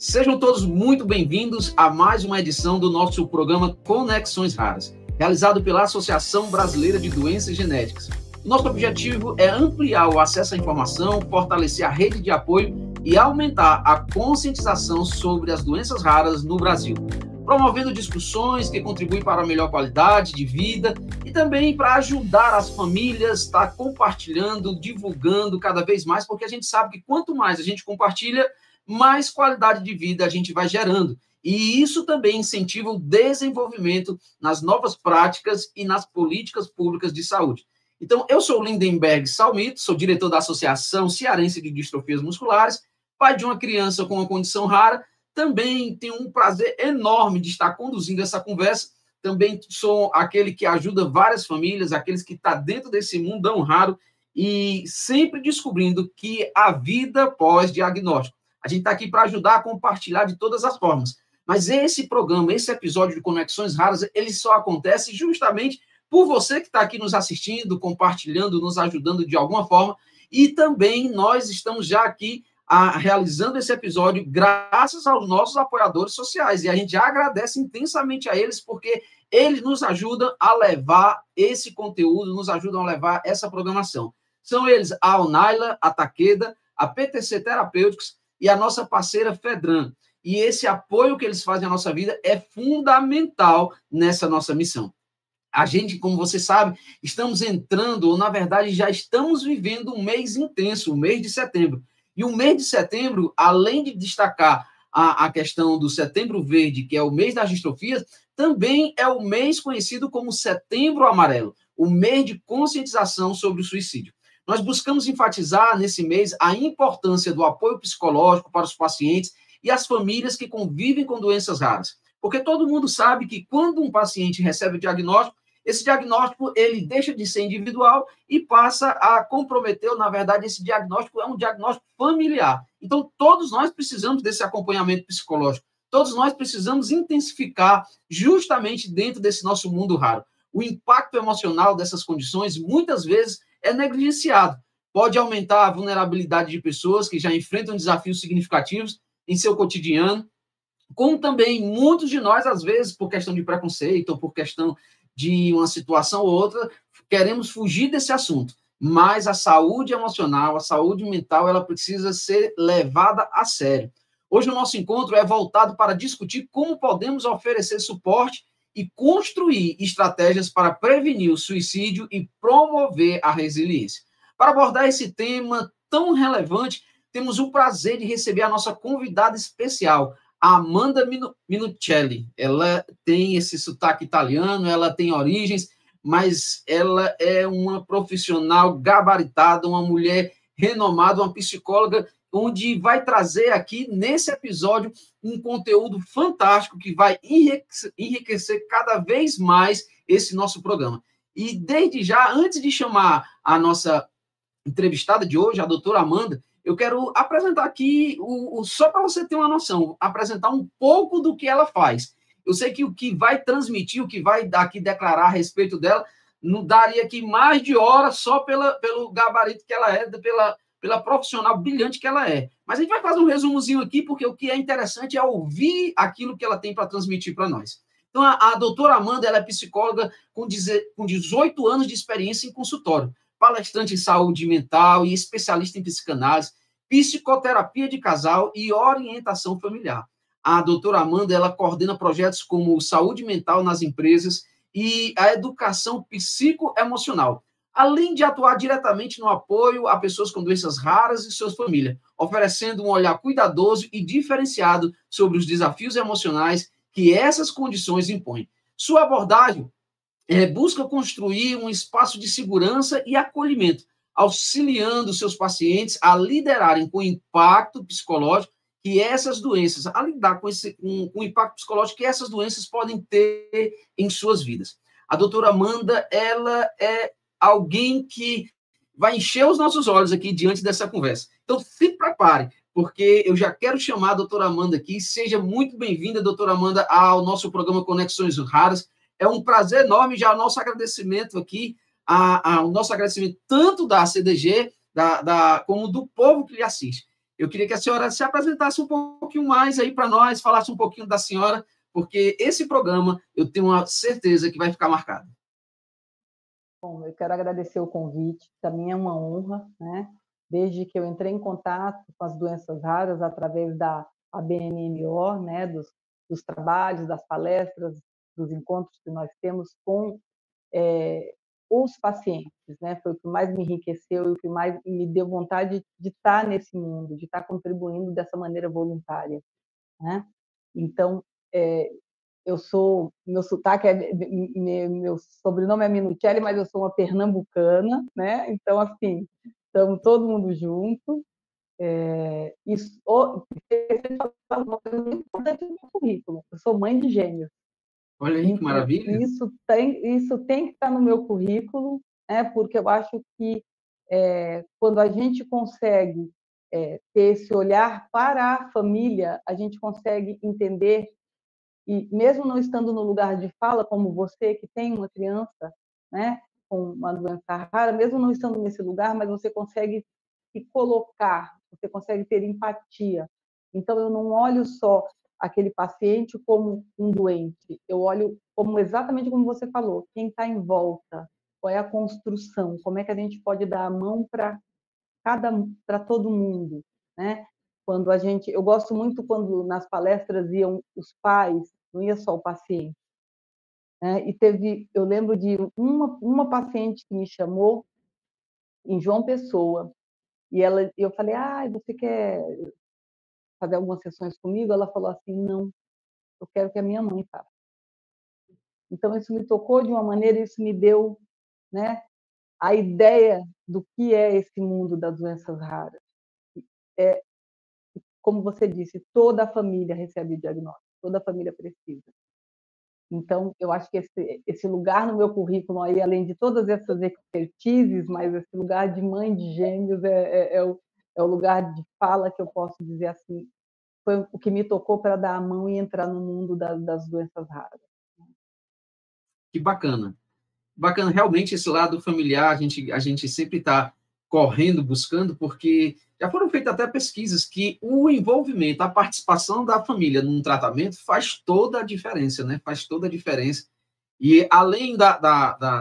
Sejam todos muito bem-vindos a mais uma edição do nosso programa Conexões Raras, realizado pela Associação Brasileira de Doenças Genéticas. Nosso objetivo é ampliar o acesso à informação, fortalecer a rede de apoio e aumentar a conscientização sobre as doenças raras no Brasil, promovendo discussões que contribuem para a melhor qualidade de vida e também para ajudar as famílias a estar compartilhando, divulgando cada vez mais, porque a gente sabe que quanto mais a gente compartilha, mais qualidade de vida a gente vai gerando. E isso também incentiva o desenvolvimento nas novas práticas e nas políticas públicas de saúde. Então, eu sou o Lindenberg Salmito, sou diretor da Associação Cearense de Distrofias Musculares, pai de uma criança com uma condição rara. Também tenho um prazer enorme de estar conduzindo essa conversa. Também sou aquele que ajuda várias famílias, aqueles que estão dentro desse mundão raro e sempre descobrindo que a vida pós-diagnóstico. A gente está aqui para ajudar a compartilhar de todas as formas. Mas esse programa, esse episódio de Conexões Raras, ele só acontece justamente por você que está aqui nos assistindo, compartilhando, nos ajudando de alguma forma. E também nós estamos já aqui realizando esse episódio graças aos nossos apoiadores sociais. E a gente já agradece intensamente a eles, porque eles nos ajudam a levar esse conteúdo, nos ajudam a levar essa programação. São eles a Onaila, a Takeda, a PTC Terapêuticos e a nossa parceira Fedran. E esse apoio que eles fazem à nossa vida é fundamental nessa nossa missão. A gente, como você sabe, estamos entrando, ou na verdade já estamos vivendo um mês intenso, o mês de setembro. E o mês de setembro, além de destacar a questão do Setembro Verde, que é o mês das distrofias, também é o mês conhecido como Setembro Amarelo, o mês de conscientização sobre o suicídio. Nós buscamos enfatizar nesse mês a importância do apoio psicológico para os pacientes e as famílias que convivem com doenças raras. Porque todo mundo sabe que quando um paciente recebe o diagnóstico, esse diagnóstico ele deixa de ser individual e passa a comprometer, ou, na verdade, esse diagnóstico é um diagnóstico familiar. Então, todos nós precisamos desse acompanhamento psicológico. Todos nós precisamos intensificar justamente dentro desse nosso mundo raro. O impacto emocional dessas condições, muitas vezes, é negligenciado. Pode aumentar a vulnerabilidade de pessoas que já enfrentam desafios significativos em seu cotidiano, como também muitos de nós, às vezes, por questão de preconceito ou por questão de uma situação ou outra, queremos fugir desse assunto. Mas a saúde emocional, a saúde mental, ela precisa ser levada a sério. Hoje o nosso encontro é voltado para discutir como podemos oferecer suporte e construir estratégias para prevenir o suicídio e promover a resiliência. Para abordar esse tema tão relevante, temos o prazer de receber a nossa convidada especial, a Amanda Minuccelli. Ela tem esse sotaque italiano, ela tem origens, mas ela é uma profissional gabaritada, uma mulher renomada, uma psicóloga, onde vai trazer aqui, nesse episódio, um conteúdo fantástico que vai enriquecer cada vez mais esse nosso programa. E, desde já, antes de chamar a nossa entrevistada de hoje, a doutora Amanda, eu quero apresentar aqui, só para você ter uma noção, apresentar um pouco do que ela faz. Eu sei que o que vai transmitir, o que vai aqui declarar a respeito dela, não daria aqui mais de horas só pelo gabarito que ela é, pela profissional brilhante que ela é. Mas a gente vai fazer um resumozinho aqui, porque o que é interessante é ouvir aquilo que ela tem para transmitir para nós. Então, a doutora Amanda, ela é psicóloga com 18 anos de experiência em consultório, palestrante em saúde mental e especialista em psicanálise, psicoterapia de casal e orientação familiar. A doutora Amanda, ela coordena projetos como saúde mental nas empresas e a educação psicoemocional, além de atuar diretamente no apoio a pessoas com doenças raras e suas famílias, oferecendo um olhar cuidadoso e diferenciado sobre os desafios emocionais que essas condições impõem. Sua abordagem busca construir um espaço de segurança e acolhimento, auxiliando seus pacientes a liderarem com o impacto psicológico que essas doenças, a lidar com o impacto psicológico que essas doenças podem ter em suas vidas. A doutora Amanda, ela é alguém que vai encher os nossos olhos aqui diante dessa conversa. Então, se prepare, porque eu já quero chamar a doutora Amanda aqui. Seja muito bem-vinda, doutora Amanda, ao nosso programa Conexões Raras. É um prazer enorme já o nosso agradecimento aqui, o nosso agradecimento tanto da CDG como do povo que lhe assiste. eu queria que a senhora se apresentasse um pouquinho mais aí para nós, falasse um pouquinho da senhora, porque esse programa eu tenho uma certeza que vai ficar marcado. Bom, eu quero agradecer o convite, para mim é uma honra, né? Desde que eu entrei em contato com as doenças raras através da ABNMO, né? Dos trabalhos, das palestras, dos encontros que nós temos com os pacientes, né? Foi o que mais me enriqueceu e o que mais me deu vontade de estar nesse mundo, de estar contribuindo dessa maneira voluntária, né? Então, eu sou, meu sotaque meu sobrenome é Minuchelli, mas eu sou uma pernambucana, né? Então, assim, estamos todo mundo junto. Isso, uma coisa muito importante no meu currículo. Eu sou mãe de gêmeos. Olha aí que Então, maravilha. isso tem que estar no meu currículo, né? Porque eu acho que quando a gente consegue ter esse olhar para a família, a gente consegue entender, e mesmo não estando no lugar de fala, como você que tem uma criança, né, com uma doença rara, mesmo não estando nesse lugar, mas você consegue se colocar, você consegue ter empatia. Então, eu não olho só aquele paciente como um doente, eu olho como exatamente como você falou, quem está em volta, qual é a construção, como é que a gente pode dar a mão para todo mundo, né? Quando a gente, eu gosto muito quando nas palestras iam os pais, não ia só o paciente, né? E eu lembro de uma paciente que me chamou em João Pessoa e eu falei, você quer fazer algumas sessões comigo? Ela falou assim, não, eu quero que a minha mãe faça. Então isso me tocou de uma maneira, isso me deu, né, a ideia do que é esse mundo das doenças raras. É, como você disse, toda a família recebe o diagnóstico, toda a família precisa. Então, eu acho que esse lugar no meu currículo, aí, além de todas essas expertises, mas esse lugar de mãe de gêmeos é o lugar de fala que eu posso dizer assim, foi o que me tocou para dar a mão e entrar no mundo das doenças raras. Que bacana. Bacana, realmente esse lado familiar, a gente sempre está correndo, buscando, porque já foram feitas até pesquisas que o envolvimento, a participação da família num tratamento faz toda a diferença, né? Faz toda a diferença. E além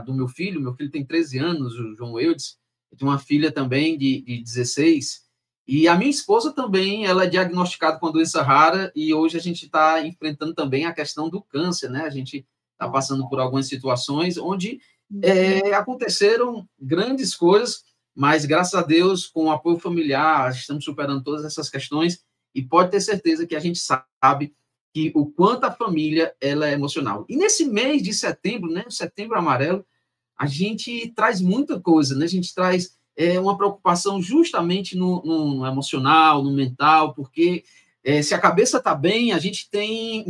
do meu filho tem 13 anos, o João Eudes, eu tenho uma filha também de 16, e a minha esposa também, ela é diagnosticada com a doença rara, e hoje a gente está enfrentando também a questão do câncer, né? A gente está passando por algumas situações onde aconteceram grandes coisas, mas graças a Deus, com o apoio familiar, estamos superando todas essas questões, e pode ter certeza que a gente sabe que o quanto a família ela é emocional. E nesse mês de setembro, né, setembro amarelo, a gente traz muita coisa, né? A gente traz uma preocupação justamente no emocional, no mental, porque se a cabeça está bem, a gente tem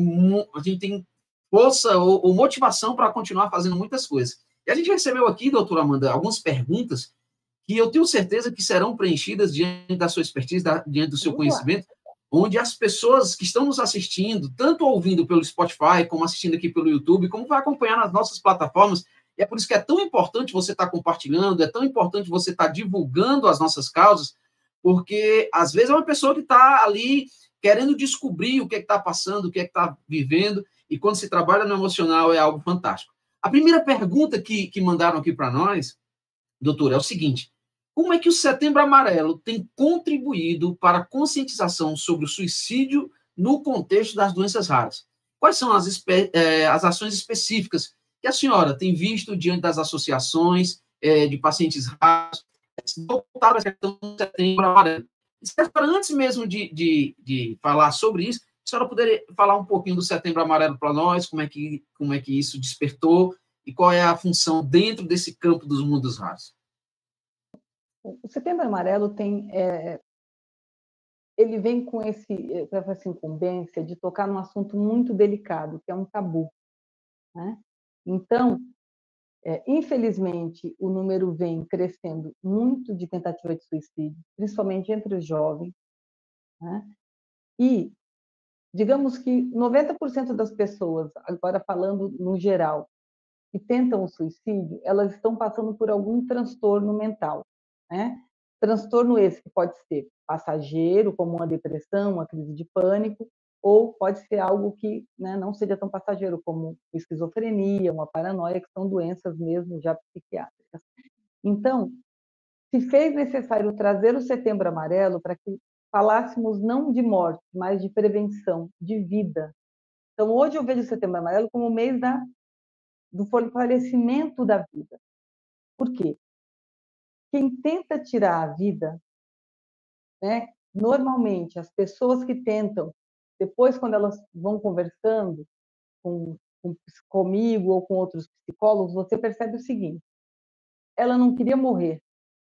força ou motivação para continuar fazendo muitas coisas. E a gente recebeu aqui, doutora Amanda, algumas perguntas que eu tenho certeza que serão preenchidas diante da sua expertise, diante do seu conhecimento, onde as pessoas que estão nos assistindo, tanto ouvindo pelo Spotify, como assistindo aqui pelo YouTube, como vai acompanhar nas nossas plataformas, e é por isso que é tão importante você estar compartilhando, é tão importante você estar divulgando as nossas causas, porque às vezes é uma pessoa que está ali querendo descobrir o que está passando, o que está vivendo, e quando se trabalha no emocional é algo fantástico. A primeira pergunta que mandaram aqui para nós, doutor, é o seguinte: como é que o Setembro Amarelo tem contribuído para a conscientização sobre o suicídio no contexto das doenças raras? Quais são as ações específicas que a senhora tem visto diante das associações de pacientes raros voltadas à questão do Setembro Amarelo? Antes mesmo de falar sobre isso, a senhora poderia falar um pouquinho do Setembro Amarelo para nós, como é que isso despertou e qual é a função dentro desse campo dos mundos raros? O Setembro Amarelo ele vem com essa incumbência de tocar num assunto muito delicado, que é um tabu, né? Então, infelizmente, o número vem crescendo muito de tentativa de suicídio, principalmente entre os jovens, né? E digamos que 90% das pessoas, agora falando no geral, que tentam o suicídio, elas estão passando por algum transtorno mental, né? Transtorno esse que pode ser passageiro, como uma depressão, uma crise de pânico, ou pode ser algo que, né, não seja tão passageiro, como esquizofrenia, uma paranoia, que são doenças mesmo já psiquiátricas. Então, se fez necessário trazer o Setembro Amarelo para que falássemos não de morte, mas de prevenção, de vida. Então, hoje eu vejo o Setembro Amarelo como o mês do fortalecimento da vida. Por quê? Quem tenta tirar a vida, né, normalmente, as pessoas que tentam, depois, quando elas vão conversando comigo ou com outros psicólogos, você percebe o seguinte: ela não queria morrer,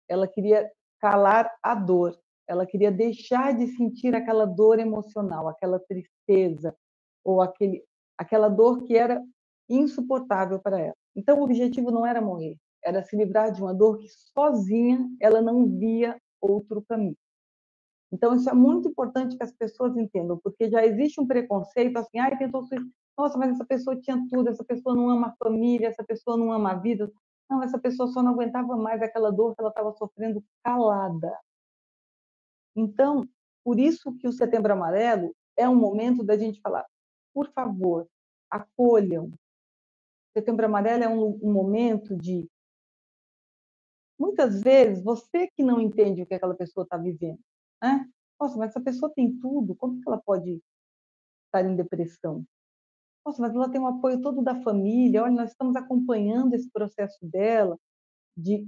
ela queria calar a dor, ela queria deixar de sentir aquela dor emocional, aquela tristeza, ou aquela dor que era insuportável para ela. Então, o objetivo não era morrer, era se livrar de uma dor que sozinha ela não via outro caminho. Então, isso é muito importante que as pessoas entendam, porque já existe um preconceito assim, tentou suicídio. Nossa, mas essa pessoa tinha tudo, essa pessoa não ama a família, essa pessoa não ama a vida. Não, essa pessoa só não aguentava mais aquela dor que ela estava sofrendo calada. Então, por isso que o Setembro Amarelo é um momento da gente falar, por favor, acolham. O Setembro Amarelo é um momento de, muitas vezes, você que não entende o que aquela pessoa está vivendo, né? Nossa, mas essa pessoa tem tudo, como que ela pode estar em depressão? Nossa, mas ela tem o apoio todo da família, olha, nós estamos acompanhando esse processo dela, de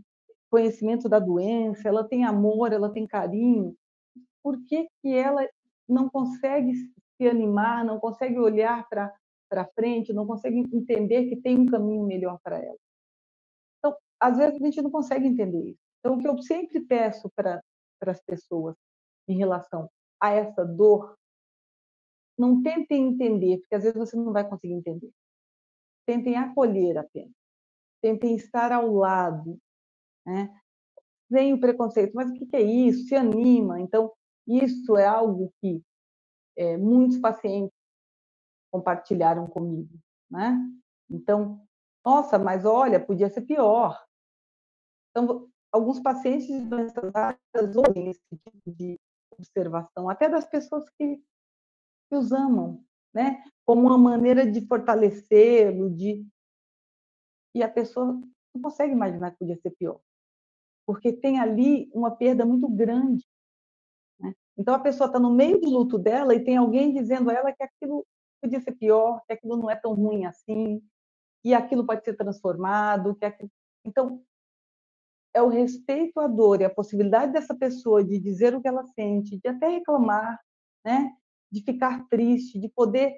conhecimento da doença, ela tem amor, ela tem carinho. Por que que ela não consegue se animar, não consegue olhar para frente, não consegue entender que tem um caminho melhor para ela? Então, às vezes a gente não consegue entender isso. Então, o que eu sempre peço para as pessoas em relação a essa dor, não tentem entender, porque às vezes você não vai conseguir entender. Tentem acolher apenas. Tentem estar ao lado, né? Vem o preconceito, mas o que é isso? Se anima. Então, isso é algo que muitos pacientes compartilharam comigo, né? Então, nossa, mas olha, podia ser pior. Então, alguns pacientes de doenças raras ouvem esse tipo de observação, até das pessoas que os amam, né? Como uma maneira de fortalecê-lo, e a pessoa não consegue imaginar que podia ser pior, porque tem ali uma perda muito grande, né? Então, a pessoa está no meio do luto dela e tem alguém dizendo a ela que aquilo podia ser pior, que aquilo não é tão ruim assim, que aquilo pode ser transformado, que aquilo... Então, é o respeito à dor e a possibilidade dessa pessoa de dizer o que ela sente, de até reclamar, né? De ficar triste, de poder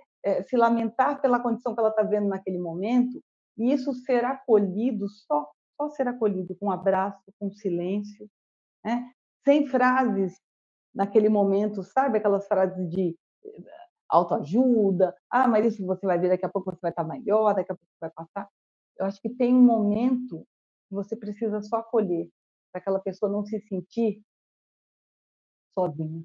se lamentar pela condição que ela está vendo naquele momento, e isso ser acolhido, só ser acolhido com um abraço, com silêncio, né? Sem frases naquele momento, sabe? Aquelas frases de autoajuda, mas isso você vai ver, daqui a pouco você vai estar melhor, daqui a pouco vai passar. Eu acho que tem um momento que você precisa só acolher, para aquela pessoa não se sentir sozinha,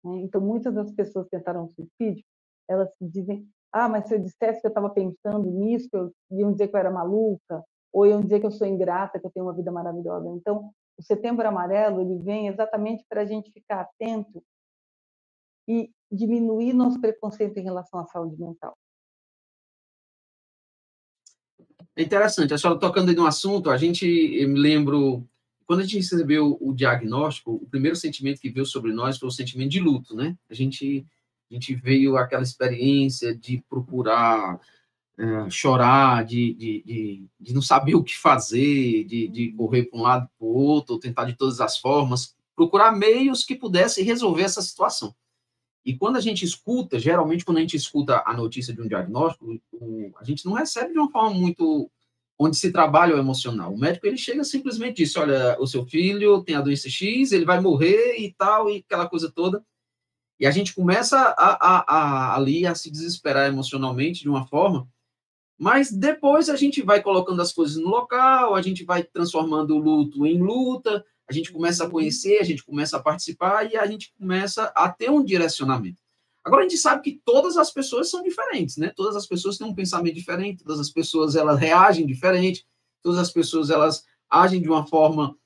né? Então, muitas das pessoas que tentaram suicídio, elas dizem, mas se eu dissesse que eu estava pensando nisso, iam dizer que eu era maluca, ou iam dizer que eu sou ingrata, que eu tenho uma vida maravilhosa. Então, o Setembro Amarelo, ele vem exatamente para a gente ficar atento e diminuir nosso preconceito em relação à saúde mental. É interessante, a senhora tocando aí no assunto, eu me lembro, quando a gente recebeu o diagnóstico, o primeiro sentimento que veio sobre nós foi o sentimento de luto, né? A gente veio aquela experiência de procurar chorar, de não saber o que fazer, de correr para um lado para o outro, ou tentar de todas as formas, procurar meios que pudessem resolver essa situação. E quando a gente escuta, geralmente quando a gente escuta a notícia de um diagnóstico, a gente não recebe de uma forma muito onde se trabalha o emocional. O médico, ele chega simplesmente diz, olha, o seu filho tem a doença X, ele vai morrer e tal, e aquela coisa toda. E a gente começa ali a se desesperar emocionalmente de uma forma, mas depois a gente vai colocando as coisas no local, a gente vai transformando o luto em luta, a gente começa a conhecer, a gente começa a participar e a gente começa a ter um direcionamento. Agora, a gente sabe que todas as pessoas são diferentes, né? Todas as pessoas têm um pensamento diferente, todas as pessoas elas reagem diferente, todas as pessoas elas agem de uma forma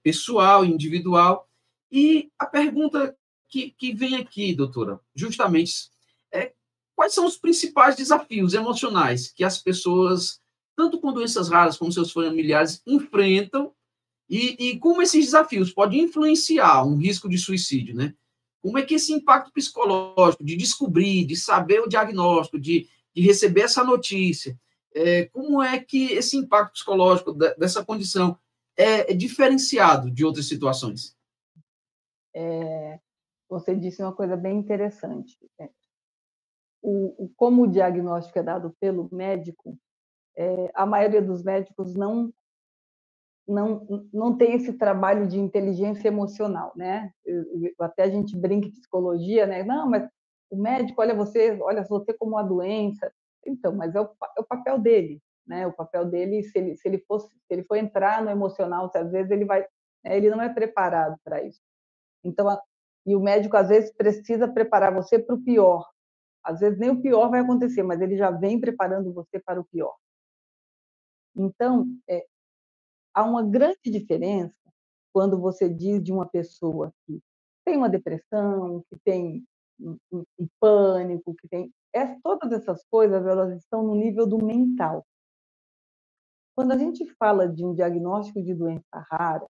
pessoal, individual. E a pergunta que vem aqui, doutora, justamente, é quais são os principais desafios emocionais que as pessoas, tanto com doenças raras como seus familiares, enfrentam e como esses desafios podem influenciar um risco de suicídio, né? Como é que esse impacto psicológico de descobrir, de saber o diagnóstico, de receber essa notícia, como é que esse impacto psicológico dessa condição é diferenciado de outras situações? Você disse uma coisa bem interessante. Como o diagnóstico é dado pelo médico, a maioria dos médicos não tem esse trabalho de inteligência emocional, né? Até a gente brinca em psicologia, né? Não, mas o médico olha você como uma doença. Então, mas é o papel dele, né? O papel dele, se ele for entrar no emocional, às vezes ele vai, né? Ele não é preparado para isso. Então, e o médico às vezes precisa preparar você para o pior. Às vezes nem o pior vai acontecer, mas ele já vem preparando você para o pior. Então, há uma grande diferença quando você diz de uma pessoa que tem uma depressão, que tem um pânico, que tem todas essas coisas, elas estão no nível do mental. Quando a gente fala de um diagnóstico de doença rara,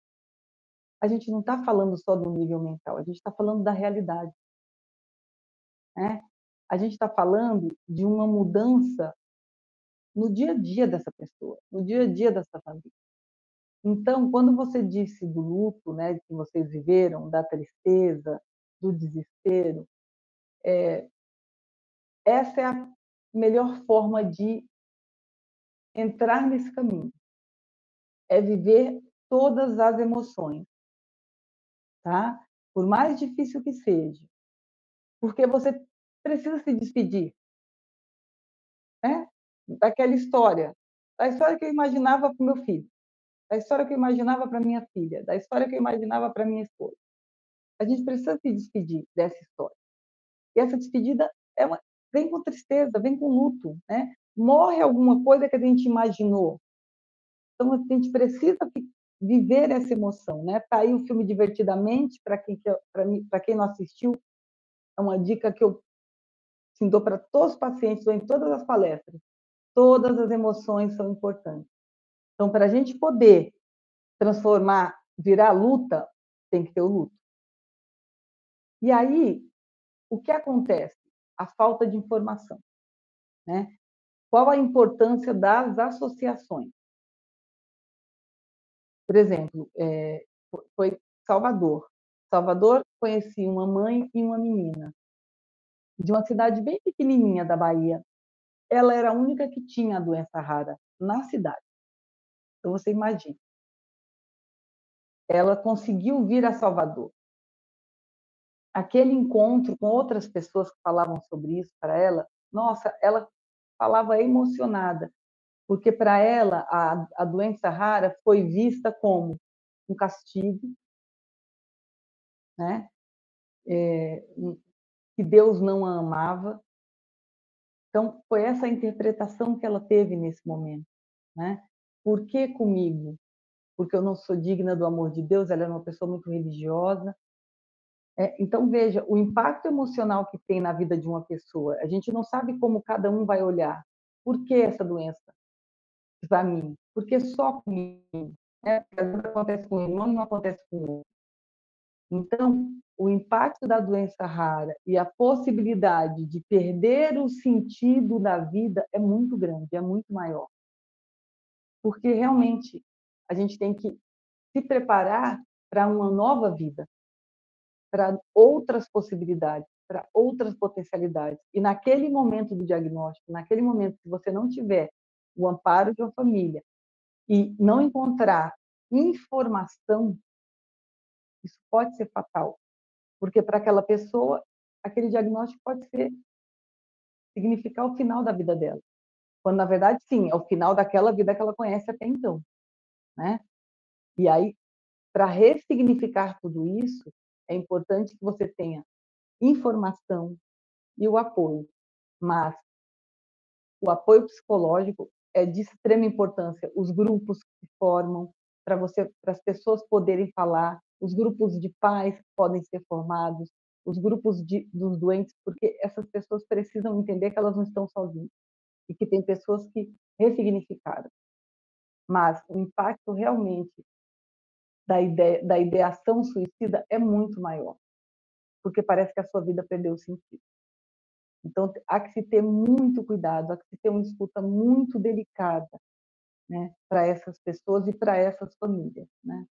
a gente não está falando só do nível mental, a gente está falando da realidade, né? A gente está falando de uma mudança no dia a dia dessa pessoa, no dia a dia dessa família. Então, quando você disse do luto, né, que vocês viveram, da tristeza, do desespero, essa é a melhor forma de entrar nesse caminho, é viver todas as emoções, tá? Por mais difícil que seja, porque você precisa se despedir, né? Daquela história, da história que eu imaginava para o meu filho, da história que eu imaginava para minha filha, da história que eu imaginava para minha esposa. A gente precisa se despedir dessa história. E essa despedida vem com tristeza, vem com luto, né? Morre alguma coisa que a gente imaginou. Então, a gente precisa viver essa emoção, né? Tá aí o filme Divertidamente, para quem não assistiu, é uma dica que eu dou para todos os pacientes, dou em todas as palestras. Todas as emoções são importantes. Então, para a gente poder transformar, virar luta, tem que ter o luto. E aí, o que acontece? A falta de informação, né? Qual a importância das associações? Por exemplo, foi Salvador. Salvador conhecia uma mãe e uma menina de uma cidade bem pequenininha da Bahia. Ela era a única que tinha a doença rara na cidade. Então, você imagina. Ela conseguiu vir a Salvador. Aquele encontro com outras pessoas que falavam sobre isso para ela, nossa, ela falava emocionada, porque para ela a doença rara foi vista como um castigo, né? Que Deus não a amava. Então, foi essa interpretação que ela teve nesse momento, né? Por que comigo? Porque eu não sou digna do amor de Deus, ela era uma pessoa muito religiosa. Então, veja, o impacto emocional que tem na vida de uma pessoa, a gente não sabe como cada um vai olhar. Por que essa doença para mim? Por que só comigo? Porque às vezes acontece com o irmão e não acontece com o outro. Então, o impacto da doença rara e a possibilidade de perder o sentido da vida é muito grande, é muito maior. Porque realmente a gente tem que se preparar para uma nova vida, para outras possibilidades, para outras potencialidades. E naquele momento do diagnóstico, naquele momento que você não tiver o amparo de uma família e não encontrar informação, isso pode ser fatal. Porque para aquela pessoa, aquele diagnóstico pode significar o final da vida dela. Quando, na verdade, sim, é o final daquela vida que ela conhece até então, né? E aí, para ressignificar tudo isso, é importante que você tenha informação e o apoio. Mas o apoio psicológico é de extrema importância. Os grupos que se formam para as pessoas poderem falar, os grupos de pais que podem ser formados, os grupos dos doentes, porque essas pessoas precisam entender que elas não estão sozinhas e que tem pessoas que ressignificaram. Mas o impacto realmente da ideação suicida é muito maior, porque parece que a sua vida perdeu o sentido. Então, há que se ter muito cuidado, há que se ter uma escuta muito delicada, né, para essas pessoas e para essas famílias, né?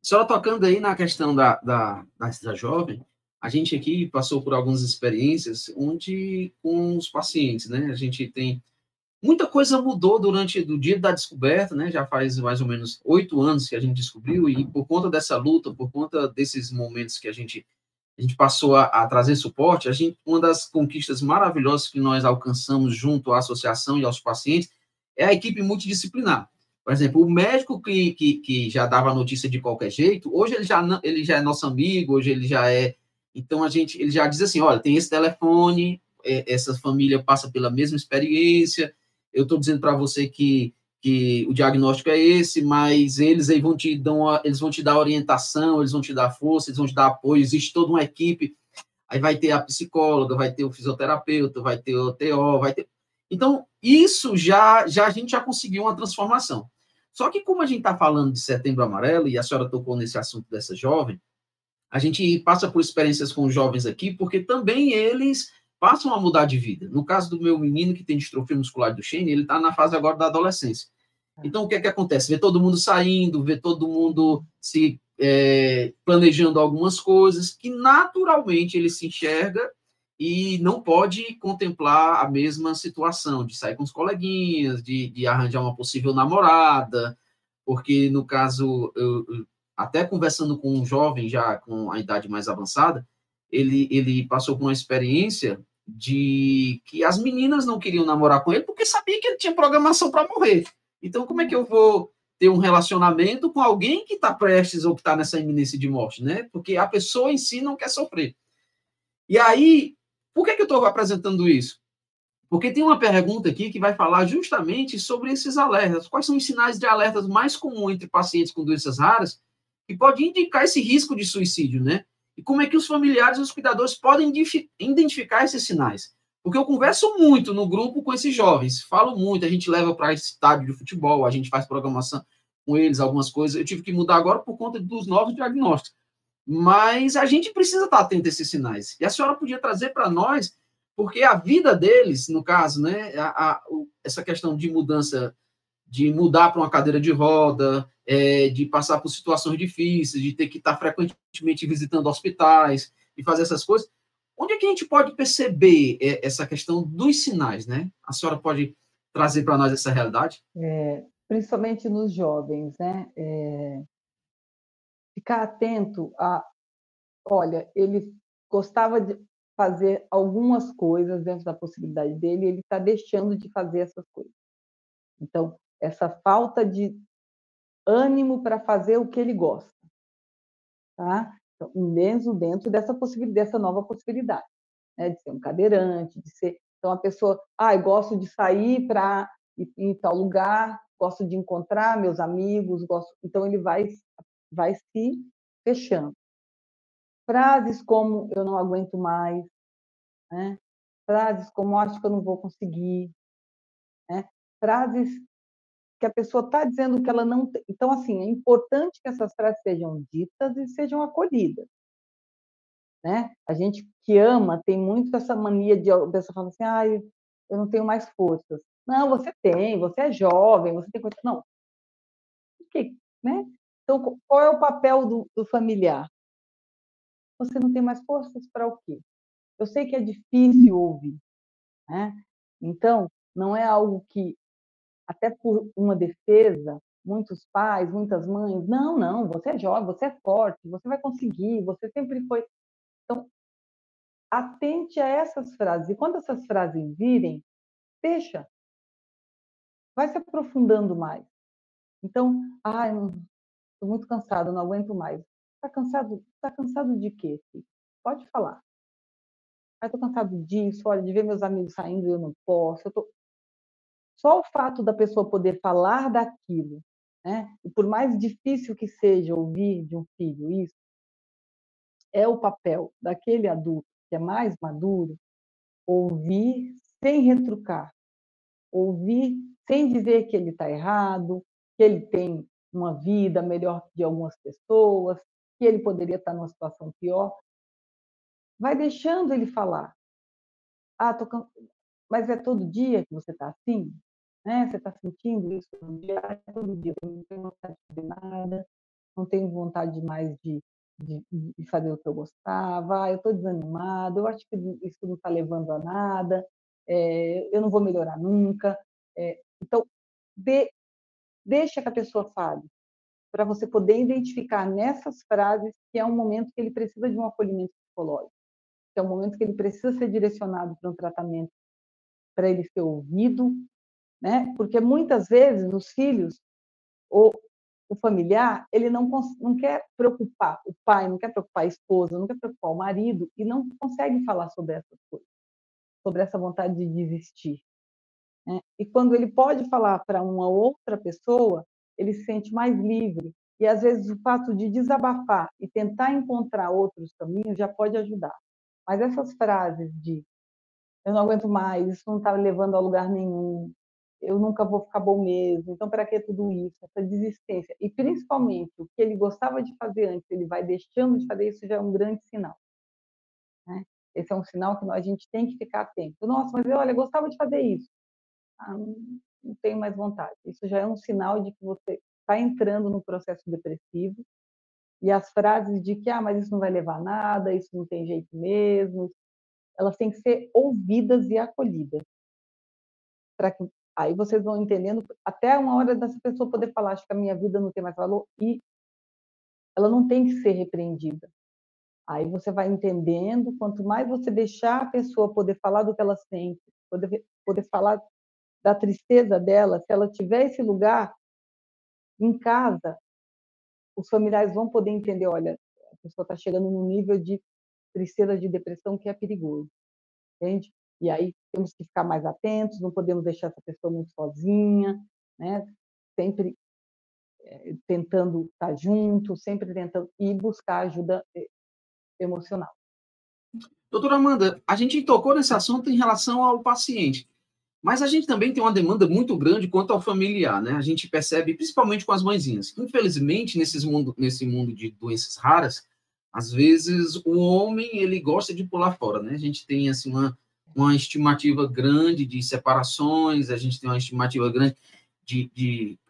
Só tocando aí na questão da jovem, a gente aqui passou por algumas experiências onde, com os pacientes, né, a gente tem muita coisa mudou durante o dia da descoberta, né? Já faz mais ou menos 8 anos que a gente descobriu, e por conta dessa luta, por conta desses momentos que a gente passou a trazer suporte, uma das conquistas maravilhosas que nós alcançamos junto à associação e aos pacientes é a equipe multidisciplinar. Por exemplo, o médico que já dava a notícia de qualquer jeito, hoje ele já é nosso amigo, hoje ele já é. Então, ele já diz assim: olha, tem esse telefone, essa família passa pela mesma experiência, eu estou dizendo para você que o diagnóstico é esse, mas eles vão te dar orientação, eles vão te dar força, eles vão te dar apoio, existe toda uma equipe, aí vai ter a psicóloga, vai ter o fisioterapeuta, vai ter o TO, vai ter... Então, isso a gente já conseguiu uma transformação. Só que como a gente está falando de Setembro Amarelo, e a senhora tocou nesse assunto dessa jovem, a gente passa por experiências com jovens aqui, porque também eles passam a mudar de vida. No caso do meu menino, que tem distrofia muscular do Duchenne, ele está na fase agora da adolescência. Então, o que é que acontece? Vê todo mundo saindo, vê todo mundo se planejando algumas coisas que naturalmente ele se enxerga e não pode contemplar a mesma situação de sair com os coleguinhas, de arranjar uma possível namorada, porque no caso, até conversando com um jovem já com a idade mais avançada, ele passou por uma experiência de que as meninas não queriam namorar com ele porque sabia que ele tinha programação para morrer. Então, como é que eu vou ter um relacionamento com alguém que está prestes ou que está nessa iminência de morte, né? Porque a pessoa em si não quer sofrer. E aí, por que eu estou apresentando isso? Porque tem uma pergunta aqui que vai falar justamente sobre esses alertas. Quais são os sinais de alertas mais comuns entre pacientes com doenças raras que pode indicar esse risco de suicídio, né? E como é que os familiares e os cuidadores podem identificar esses sinais? Porque eu converso muito no grupo com esses jovens, falo muito, a gente leva para estádio de futebol, a gente faz programação com eles, algumas coisas. Eu tive que mudar agora por conta dos novos diagnósticos. Mas a gente precisa estar atento a esses sinais. E a senhora podia trazer para nós, porque a vida deles, no caso, né, essa questão de mudança, de mudar para uma cadeira de roda, de passar por situações difíceis, de ter que estar frequentemente visitando hospitais e fazer essas coisas. Onde é que a gente pode perceber essa questão dos sinais, né? A senhora pode trazer para nós essa realidade? Principalmente nos jovens, né? Ficar atento a, olha, ele gostava de fazer algumas coisas dentro da possibilidade dele, e ele está deixando de fazer essas coisas. Então, essa falta de ânimo para fazer o que ele gosta, tá? Então, mesmo dentro dessa possibilidade, dessa nova possibilidade, né? De ser um cadeirante, de ser... Então, a pessoa, eu gosto de sair para ir em tal lugar, gosto de encontrar meus amigos, gosto... Então, ele vai se fechando. Frases como eu não aguento mais, né? Frases como acho que eu não vou conseguir, né? Frases que a pessoa está dizendo que ela não tem. Então, assim, é importante que essas frases sejam ditas e sejam acolhidas, né? A gente que ama tem muito essa mania de a pessoa falar assim, eu não tenho mais forças. Não, você tem, você é jovem, você tem coisa. Não. O que, né? Então, qual é o papel do familiar? Você não tem mais forças para o quê? Eu sei que é difícil ouvir, né? Então, não é algo que, até por uma defesa, muitos pais, muitas mães, não, você é jovem, você é forte, você vai conseguir, você sempre foi. Então, atente a essas frases. E quando essas frases virem, deixa, vai se aprofundando mais. Então, estou muito cansado, não aguento mais. Está cansado? Está cansado de quê, filho? Pode falar. Estou cansado disso, olha, de ver meus amigos saindo e eu não posso. Só o fato da pessoa poder falar daquilo, né? E por mais difícil que seja ouvir de um filho isso, é o papel daquele adulto que é mais maduro ouvir sem retrucar, ouvir sem dizer que ele está errado, que ele tem uma vida melhor que de algumas pessoas, que ele poderia estar numa situação pior. Vai deixando ele falar. Ah, mas é todo dia que você está assim? Né? Você está sentindo isso todo dia? Ah, é todo dia, eu não tenho vontade de fazer nada, não tenho vontade mais de fazer o que eu gostava, eu estou desanimado, eu acho que isso não está levando a nada, eu não vou melhorar nunca. Então, deixa que a pessoa fale, para você poder identificar nessas frases que é um momento que ele precisa de um acolhimento psicológico, que é um momento que ele precisa ser direcionado para um tratamento, para ele ser ouvido, né? Porque muitas vezes os filhos ou o familiar, ele não quer preocupar o pai, não quer preocupar a esposa, não quer preocupar o marido e não consegue falar sobre essas coisas, sobre essa vontade de desistir, né? E quando ele pode falar para uma outra pessoa, ele se sente mais livre. E às vezes o fato de desabafar e tentar encontrar outros caminhos já pode ajudar. Mas essas frases de eu não aguento mais, isso não está levando a lugar nenhum, eu nunca vou ficar bom mesmo, então para que tudo isso? Essa desistência. E principalmente o que ele gostava de fazer antes, ele vai deixando de fazer isso, já é um grande sinal, né? Esse é um sinal que a gente tem que ficar atento. Nossa, mas olha, eu gostava de fazer isso. Ah, não tenho mais vontade. Isso já é um sinal de que você está entrando no processo depressivo. E as frases de que, mas isso não vai levar a nada, isso não tem jeito mesmo, elas têm que ser ouvidas e acolhidas. Para que aí vocês vão entendendo até uma hora dessa pessoa poder falar, acho que a minha vida não tem mais valor, e ela não tem que ser repreendida. Aí você vai entendendo, quanto mais você deixar a pessoa poder falar do que ela sente, poder falar da tristeza dela, se ela tiver esse lugar em casa, os familiares vão poder entender, olha, a pessoa está chegando num nível de tristeza, de depressão que é perigoso, entende? E aí temos que ficar mais atentos, não podemos deixar essa pessoa muito sozinha, né? Sempre tentando estar junto, sempre tentando ir buscar ajuda emocional. Doutora Amanda, a gente tocou nesse assunto em relação ao paciente, mas a gente também tem uma demanda muito grande quanto ao familiar, né? A gente percebe, principalmente com as mãezinhas. Infelizmente, nesse mundo de doenças raras, às vezes o homem ele gosta de pular fora, né? A gente tem assim uma estimativa grande de separações, a gente tem uma estimativa grande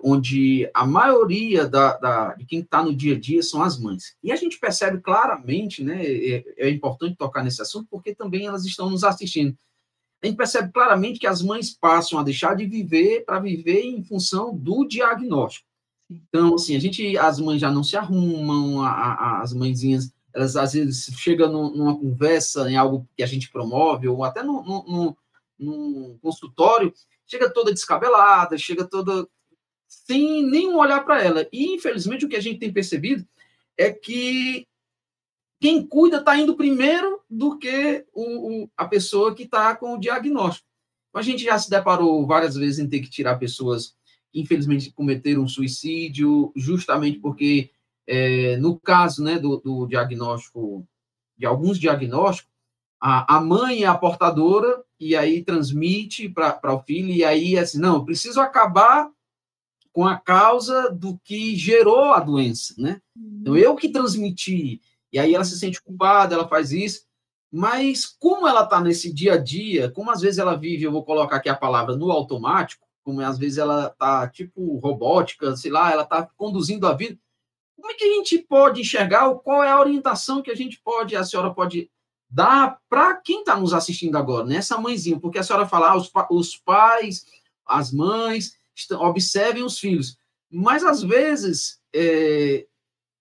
onde a maioria de quem está no dia a dia são as mães. E a gente percebe claramente, né? É importante tocar nesse assunto porque também elas estão nos assistindo. A gente percebe claramente que as mães passam a deixar de viver para viver em função do diagnóstico. Então, assim, as mães já não se arrumam, as mãezinhas, elas às vezes chegam numa conversa, em algo que a gente promove, ou até num consultório, chega toda descabelada, chega toda sem nenhum olhar para ela. E, infelizmente, o que a gente tem percebido é que quem cuida está indo primeiro do que a pessoa que está com o diagnóstico. A gente já se deparou várias vezes em ter que tirar pessoas que, infelizmente, cometeram suicídio, justamente porque, no caso, né, do diagnóstico, de alguns diagnósticos, a mãe é a portadora e aí transmite para o filho, e aí, assim, não, eu preciso acabar com a causa do que gerou a doença, né? Então, eu que transmiti, e aí ela se sente culpada, ela faz isso, mas como ela está nesse dia a dia, como às vezes ela vive, eu vou colocar aqui a palavra no automático, como às vezes ela está tipo robótica, sei lá, ela está conduzindo a vida, como é que a gente pode enxergar, qual é a orientação que a senhora pode dar para quem está nos assistindo agora, né? Essa mãezinha, porque a senhora fala, os pais, as mães, observem os filhos, mas às vezes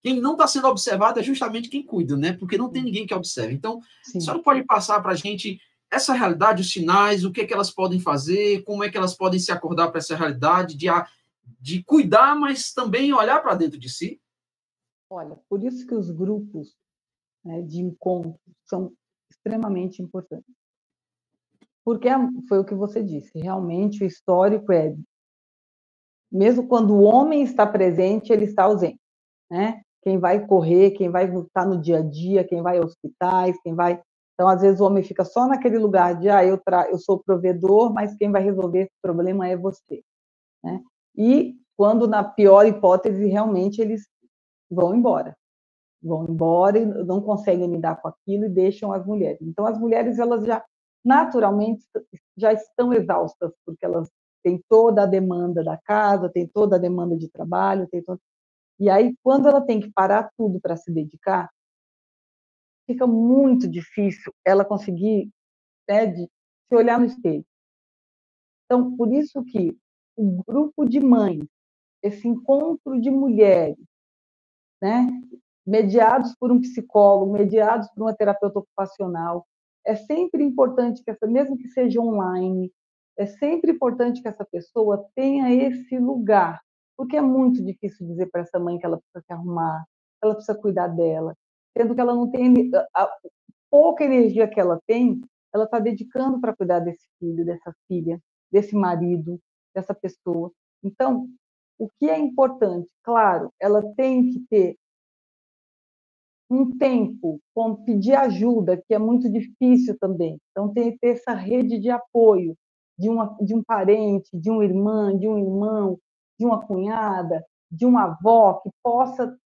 quem não está sendo observado é justamente quem cuida, né? Porque não tem ninguém que observe. Então, a senhora pode passar para a gente essa realidade, os sinais, o que é que elas podem fazer, como é que elas podem se acordar para essa realidade de cuidar, mas também olhar para dentro de si? Olha, por isso que os grupos, né, de encontro são extremamente importantes. Porque foi o que você disse, realmente o histórico é mesmo quando o homem está presente, ele está ausente, né? Quem vai correr, quem vai estar no dia a dia, quem vai a hospitais, quem vai... Então, às vezes, o homem fica só naquele lugar de, eu sou provedor, mas quem vai resolver esse problema é você, né? E quando, na pior hipótese, realmente eles vão embora e não conseguem lidar com aquilo e deixam as mulheres. Então, as mulheres, elas já, naturalmente, já estão exaustas, porque elas têm toda a demanda da casa, têm toda a demanda de trabalho, e aí, quando ela tem que parar tudo para se dedicar, fica muito difícil ela conseguir, né, de se olhar no espelho. Então, por isso que o grupo de mães, esse encontro de mulheres, né, mediados por um psicólogo, mediados por uma terapeuta ocupacional, é sempre importante que mesmo que seja online, é sempre importante que essa pessoa tenha esse lugar, porque é muito difícil dizer para essa mãe que ela precisa se arrumar, que ela precisa cuidar dela, sendo que ela não tem a pouca energia que ela está dedicando para cuidar desse filho, dessa filha, desse marido, dessa pessoa. Então, o que é importante? Claro, ela tem que ter um tempo, como pedir ajuda, que é muito difícil também. Então, tem que ter essa rede de apoio de um parente, de uma irmã, de um irmão, de uma cunhada, de uma avó, que possa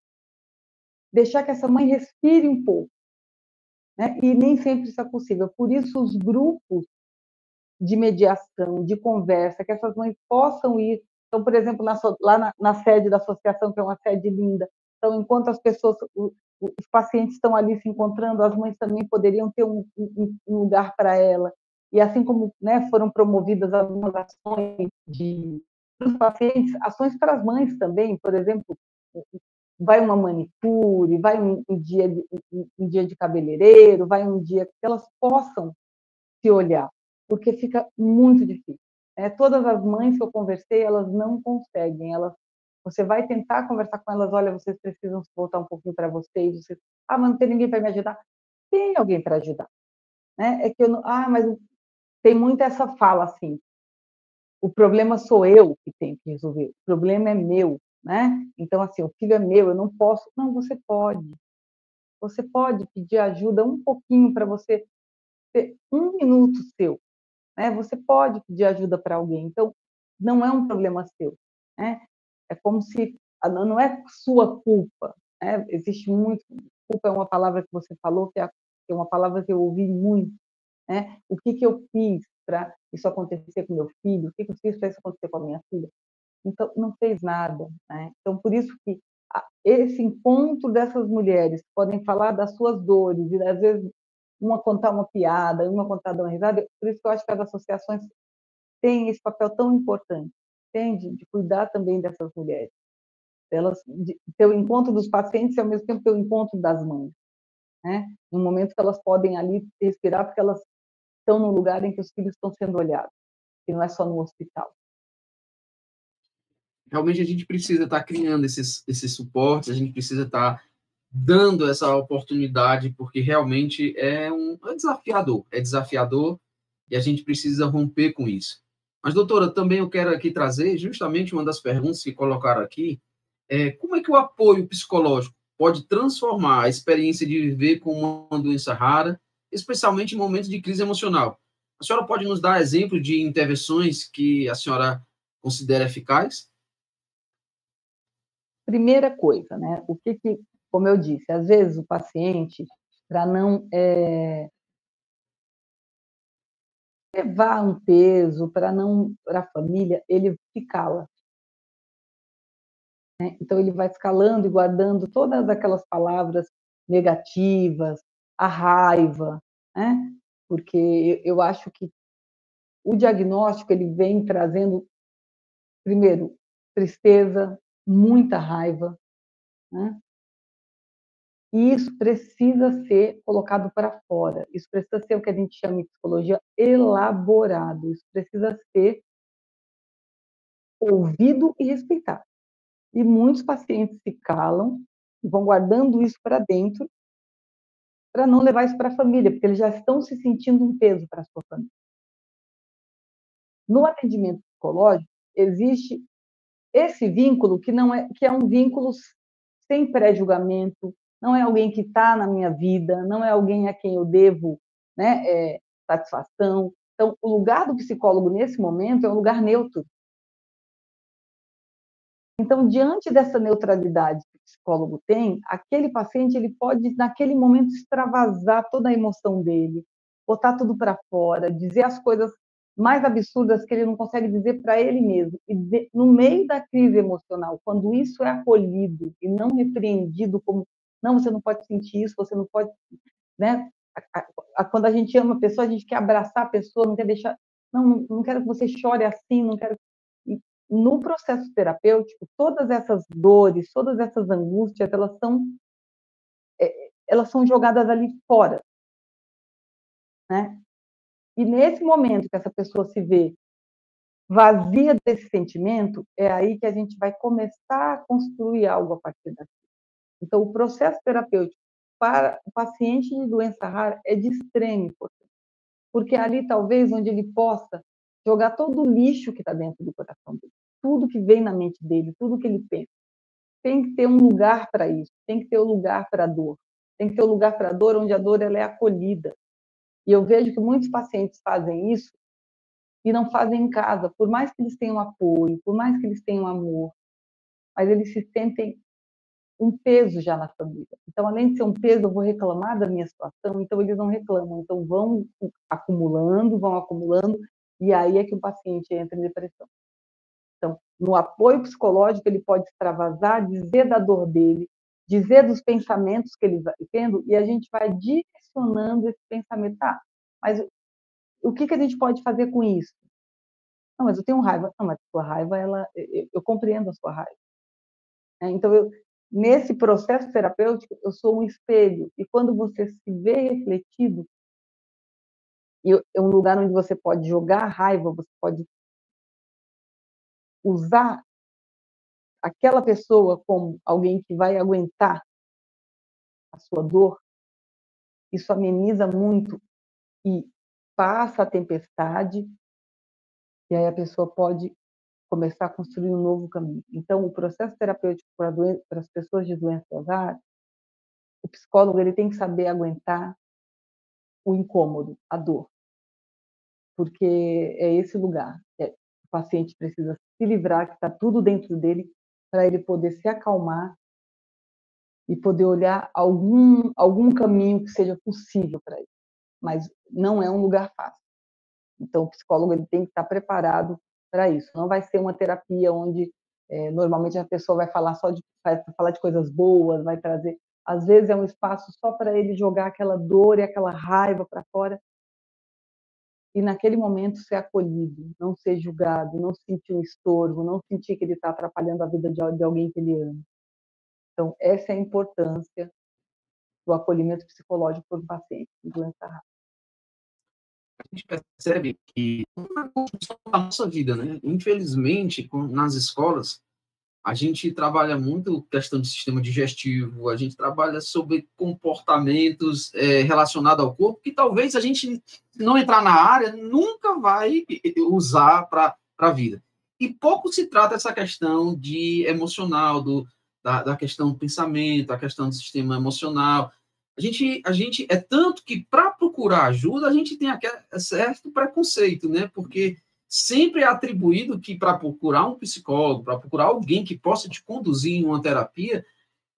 deixar que essa mãe respire um pouco, né? E nem sempre isso é possível. Por isso, os grupos de mediação, de conversa, que essas mães possam ir. Então, por exemplo, lá na sede da associação, que é uma sede linda, então, enquanto as pessoas, os pacientes estão ali se encontrando, as mães também poderiam ter um lugar para ela. E assim como, né, foram promovidas algumas ações para os pacientes, ações para as mães também, por exemplo, vai uma manicure, vai um dia de cabeleireiro, vai um dia que elas possam se olhar, porque fica muito difícil. Todas as mães que eu conversei, elas não conseguem. Você vai tentar conversar com elas, olha, vocês precisam voltar um pouquinho para vocês. Mas não tem ninguém para me ajudar. Tem alguém para ajudar. Né? É que eu não, mas tem muito essa fala assim, o problema sou eu que tenho que resolver, o problema é meu. Né? Então, assim, o filho é meu, eu não posso. Não, você pode. Você pode pedir ajuda um pouquinho para você ter um minuto seu. Né? Você pode pedir ajuda para alguém, então não é um problema seu, né? É como se não é sua culpa, né? Existe muito, culpa é uma palavra que você falou que é uma palavra que eu ouvi muito, né? O que eu fiz para isso acontecer com meu filho? O que eu fiz para isso acontecer com a minha filha? Então não fez nada, né? Então por isso que esse encontro dessas mulheres que podem falar das suas dores e às vezes uma contar uma piada, uma contar dar uma risada. Por isso que eu acho que as associações têm esse papel tão importante, entende? De cuidar também dessas mulheres. De ter o encontro dos pacientes e, ao mesmo tempo, ter o encontro das mães. Né? No momento que elas podem ali respirar, porque elas estão num lugar em que os filhos estão sendo olhados, que não é só no hospital. Realmente a gente precisa estar criando esses suportes, a gente precisa estar dando essa oportunidade, porque realmente é desafiador e a gente precisa romper com isso. Mas, doutora, também eu quero aqui trazer justamente uma das perguntas que colocaram aqui, como é que o apoio psicológico pode transformar a experiência de viver com uma doença rara, especialmente em momentos de crise emocional? A senhora pode nos dar exemplo de intervenções que a senhora considera eficazes? Primeira coisa, né? Como eu disse, às vezes o paciente, para não levar um peso, para a família, ele se cala. Né? Então, ele vai escalando e guardando todas aquelas palavras negativas, a raiva, né? Porque eu acho que o diagnóstico ele vem trazendo, primeiro, tristeza, muita raiva, né? E isso precisa ser colocado para fora, isso precisa ser o que a gente chama em psicologia elaborado, isso precisa ser ouvido e respeitado. E muitos pacientes se calam e vão guardando isso para dentro para não levar isso para a família, porque eles já estão se sentindo um peso para a sua família. No atendimento psicológico, existe esse vínculo que não é, que é um vínculo sem pré-julgamento, não é alguém que está na minha vida, não é alguém a quem eu devo, né, satisfação. Então, o lugar do psicólogo nesse momento é um lugar neutro. Então, diante dessa neutralidade que o psicólogo tem, aquele paciente ele pode, naquele momento, extravasar toda a emoção dele, botar tudo para fora, dizer as coisas mais absurdas que ele não consegue dizer para ele mesmo. E no meio da crise emocional, quando isso é acolhido e não repreendido como não, você não pode sentir isso, você não pode, né? Quando a gente ama a pessoa, a gente quer abraçar a pessoa, não quer deixar, não quero que você chore assim, não quero. No processo terapêutico, todas essas dores, todas essas angústias, elas são jogadas ali fora, né? E nesse momento que essa pessoa se vê vazia desse sentimento, é aí que a gente vai começar a construir algo a partir daqui. Então, o processo terapêutico para o paciente de doença rara é de extrema importância, porque é ali talvez onde ele possa jogar todo o lixo que está dentro do coração dele, tudo que vem na mente dele, tudo que ele pensa. Tem que ter um lugar para isso, tem que ter um lugar para a dor, tem que ter um lugar para a dor onde a dor ela é acolhida. E eu vejo que muitos pacientes fazem isso e não fazem em casa, por mais que eles tenham apoio, por mais que eles tenham amor, mas eles se sentem um peso já na família. Então, além de ser um peso, eu vou reclamar da minha situação, então eles não reclamam, então vão acumulando, e aí é que o paciente entra em depressão. Então, no apoio psicológico, ele pode extravasar, dizer da dor dele, dizer dos pensamentos que ele vai tendo, e a gente vai direcionando esse pensamento. Tá, mas o que a gente pode fazer com isso? Não, mas eu tenho raiva. Não, mas a sua raiva, eu compreendo a sua raiva. Então, nesse processo terapêutico, eu sou um espelho, e quando você se vê refletido, é um lugar onde você pode jogar a raiva, você pode usar aquela pessoa como alguém que vai aguentar a sua dor, isso ameniza muito e passa a tempestade, e aí a pessoa pode começar a construir um novo caminho. Então, o processo terapêutico para as pessoas de doenças raras, o psicólogo ele tem que saber aguentar o incômodo, a dor, porque é esse lugar. O paciente precisa se livrar, que está tudo dentro dele, para ele poder se acalmar e poder olhar algum caminho que seja possível para ele. Mas não é um lugar fácil. Então, o psicólogo ele tem que estar preparado para isso. Não vai ser uma terapia onde normalmente a pessoa vai falar de coisas boas, vai trazer. Às vezes é um espaço só para ele jogar aquela dor e aquela raiva para fora e naquele momento ser acolhido, não ser julgado, não sentir um estorvo, não sentir que ele está atrapalhando a vida de alguém que ele ama. Então, essa é a importância do acolhimento psicológico para o paciente com doença rara. A gente percebe que na construção da nossa vida, né? Infelizmente, nas escolas, a gente trabalha muito questão de sistema digestivo, a gente trabalha sobre comportamentos relacionados ao corpo, que talvez a gente, se não entrar na área, nunca vai usar para a vida. E pouco se trata essa questão de emocional, da questão do pensamento, a questão do sistema emocional. A gente é tanto que, para procurar ajuda, a gente tem aquele certo preconceito, né? Porque sempre é atribuído que para procurar um psicólogo, para procurar alguém que possa te conduzir em uma terapia,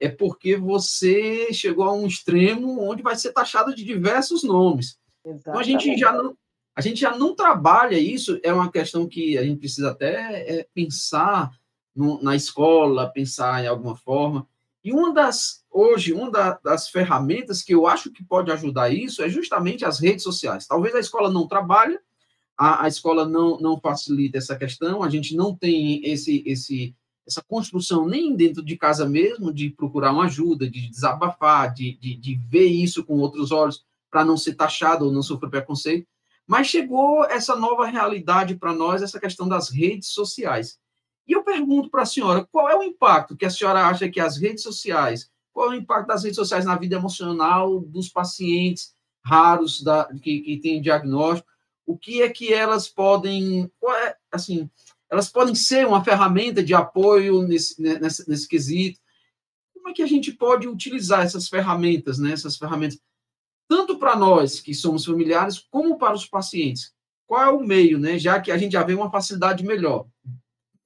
é porque você chegou a um extremo onde vai ser taxado de diversos nomes. Exatamente. Então, a gente já não trabalha isso, é uma questão que a gente precisa até pensar na escola, pensar em alguma forma. E hoje, uma das ferramentas que eu acho que pode ajudar isso é justamente as redes sociais. Talvez a escola não trabalhe, a escola não facilita essa questão, a gente não tem essa construção nem dentro de casa mesmo, de procurar uma ajuda, de desabafar, de ver isso com outros olhos, para não ser taxado ou não sofrer preconceito. Mas chegou essa nova realidade para nós, essa questão das redes sociais. E eu pergunto para a senhora, qual é o impacto que a senhora acha que as redes sociais, qual é o impacto das redes sociais na vida emocional dos pacientes raros que têm diagnóstico? O que é que elas podem, assim, elas podem ser uma ferramenta de apoio nesse quesito. Como é que a gente pode utilizar essas ferramentas, né? Essas ferramentas, tanto para nós que somos familiares, como para os pacientes? Qual é o meio, né? Já que a gente já vê uma facilidade melhor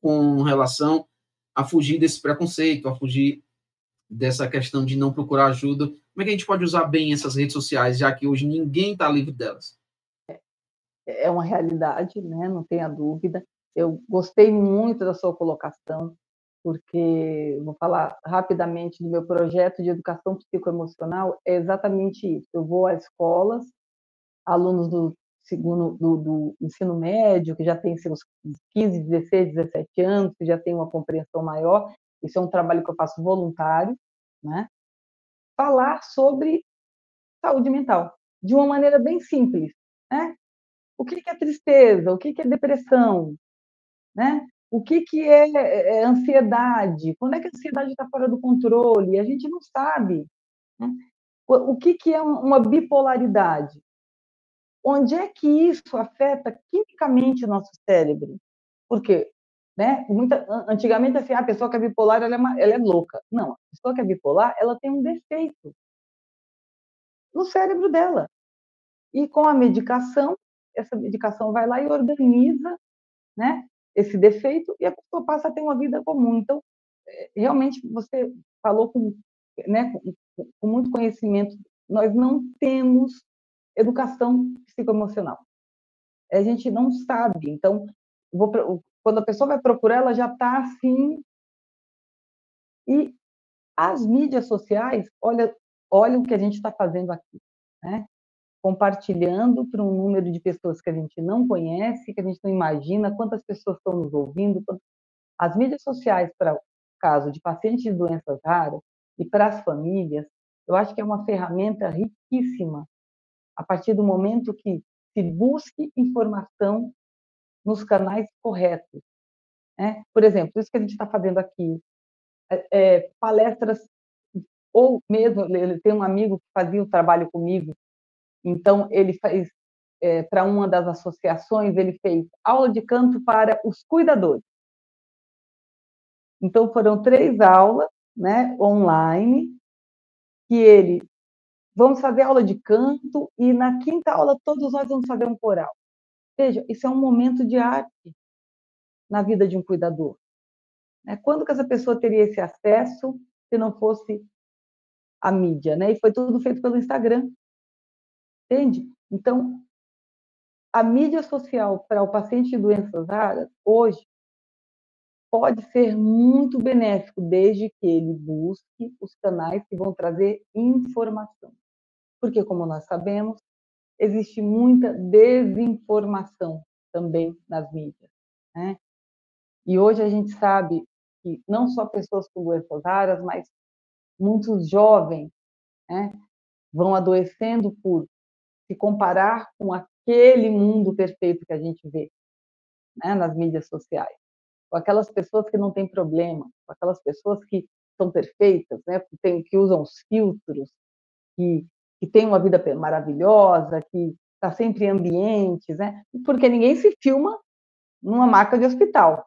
com relação a fugir desse preconceito, a fugir dessa questão de não procurar ajuda. Como é que a gente pode usar bem essas redes sociais, já que hoje ninguém está livre delas? É uma realidade, né? Não tenha dúvida. Eu gostei muito da sua colocação, porque vou falar rapidamente do meu projeto de educação psicoemocional, é exatamente isso. Eu vou às escolas, alunos do ensino médio, que já têm seus 15, 16, 17 anos, que já têm uma compreensão maior, isso é um trabalho que eu faço voluntário, né? Falar sobre saúde mental, de uma maneira bem simples, né? O que é tristeza? O que é depressão? Né? O que é ansiedade? Quando é que a ansiedade está fora do controle? A gente não sabe. Né? O que é uma bipolaridade? Onde é que isso afeta quimicamente o nosso cérebro? Por quê? Né? Antigamente, assim, a pessoa que é bipolar ela é louca. Não, a pessoa que é bipolar ela tem um defeito no cérebro dela. E com a medicação, essa medicação vai lá e organiza, né, esse defeito e a pessoa passa a ter uma vida comum. Então, realmente, você falou né, com muito conhecimento, nós não temos educação psicoemocional. A gente não sabe. Então, quando a pessoa vai procurar, ela já está assim. E as mídias sociais, olha o que a gente está fazendo aqui, né? Compartilhando para um número de pessoas que a gente não conhece, que a gente não imagina quantas pessoas estão nos ouvindo. As mídias sociais, para o caso de pacientes de doenças raras e para as famílias, eu acho que é uma ferramenta riquíssima, a partir do momento que se busque informação nos canais corretos. Né? Por exemplo, isso que a gente está fazendo aqui, palestras, ou mesmo, ele tem um amigo que fazia o trabalho comigo, então ele fez, para uma das associações, ele fez aula de canto para os cuidadores. Então, foram 3 aulas, né, online, que vamos fazer aula de canto, e na 5ª aula todos nós vamos fazer um coral. Veja, isso é um momento de arte na vida de um cuidador. Né? Quando que essa pessoa teria esse acesso se não fosse a mídia? Né? E foi tudo feito pelo Instagram. Entende? Então, a mídia social para o paciente de doenças raras, hoje, pode ser muito benéfico, desde que ele busque os canais que vão trazer informação. Porque, como nós sabemos, existe muita desinformação também nas mídias. Né? E hoje a gente sabe que não só pessoas com doenças raras, mas muitos jovens, né, vão adoecendo por se comparar com aquele mundo perfeito que a gente vê, né, nas mídias sociais. Com aquelas pessoas que não têm problema, com aquelas pessoas que são perfeitas, né, que usam os filtros, que têm uma vida maravilhosa, que está sempre em ambientes, né? Porque ninguém se filma numa maca de hospital.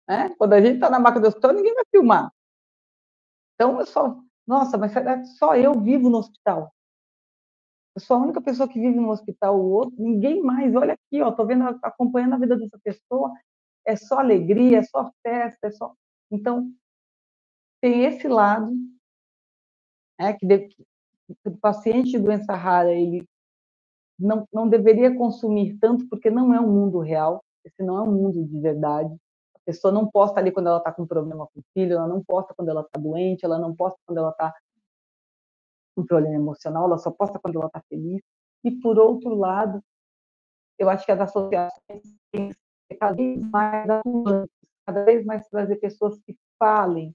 Né? Quando a gente está na maca do hospital, ninguém vai filmar. Então, nossa, mas será que só eu vivo no hospital? Eu sou a única pessoa que vive no hospital, o outro, ninguém mais. Olha aqui, estou vendo, acompanhando a vida dessa pessoa, é só alegria, é só festa, é só. Então, tem esse lado, né, que o paciente de doença rara ele não deveria consumir tanto, porque não é um mundo real, esse não é um mundo de verdade. A pessoa não posta ali quando ela está com problema com o filho, ela não posta quando ela está doente, ela não posta quando ela está com problema emocional, ela só posta quando ela está feliz. E, por outro lado, eu acho que as associações têm que ser cada vez mais atuantes, cada vez mais trazer pessoas que falem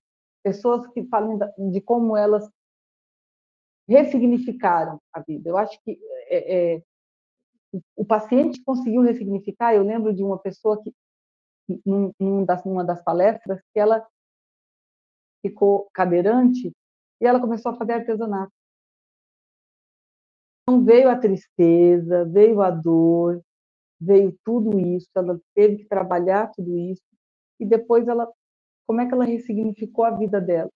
de como elas ressignificaram a vida. Eu acho que o paciente conseguiu ressignificar. Eu lembro de uma pessoa que, numa das palestras, que ela ficou cadeirante e ela começou a fazer artesanato. Então, veio a tristeza, veio a dor, veio tudo isso, ela teve que trabalhar tudo isso, e depois ela, como é que ela ressignificou a vida dela?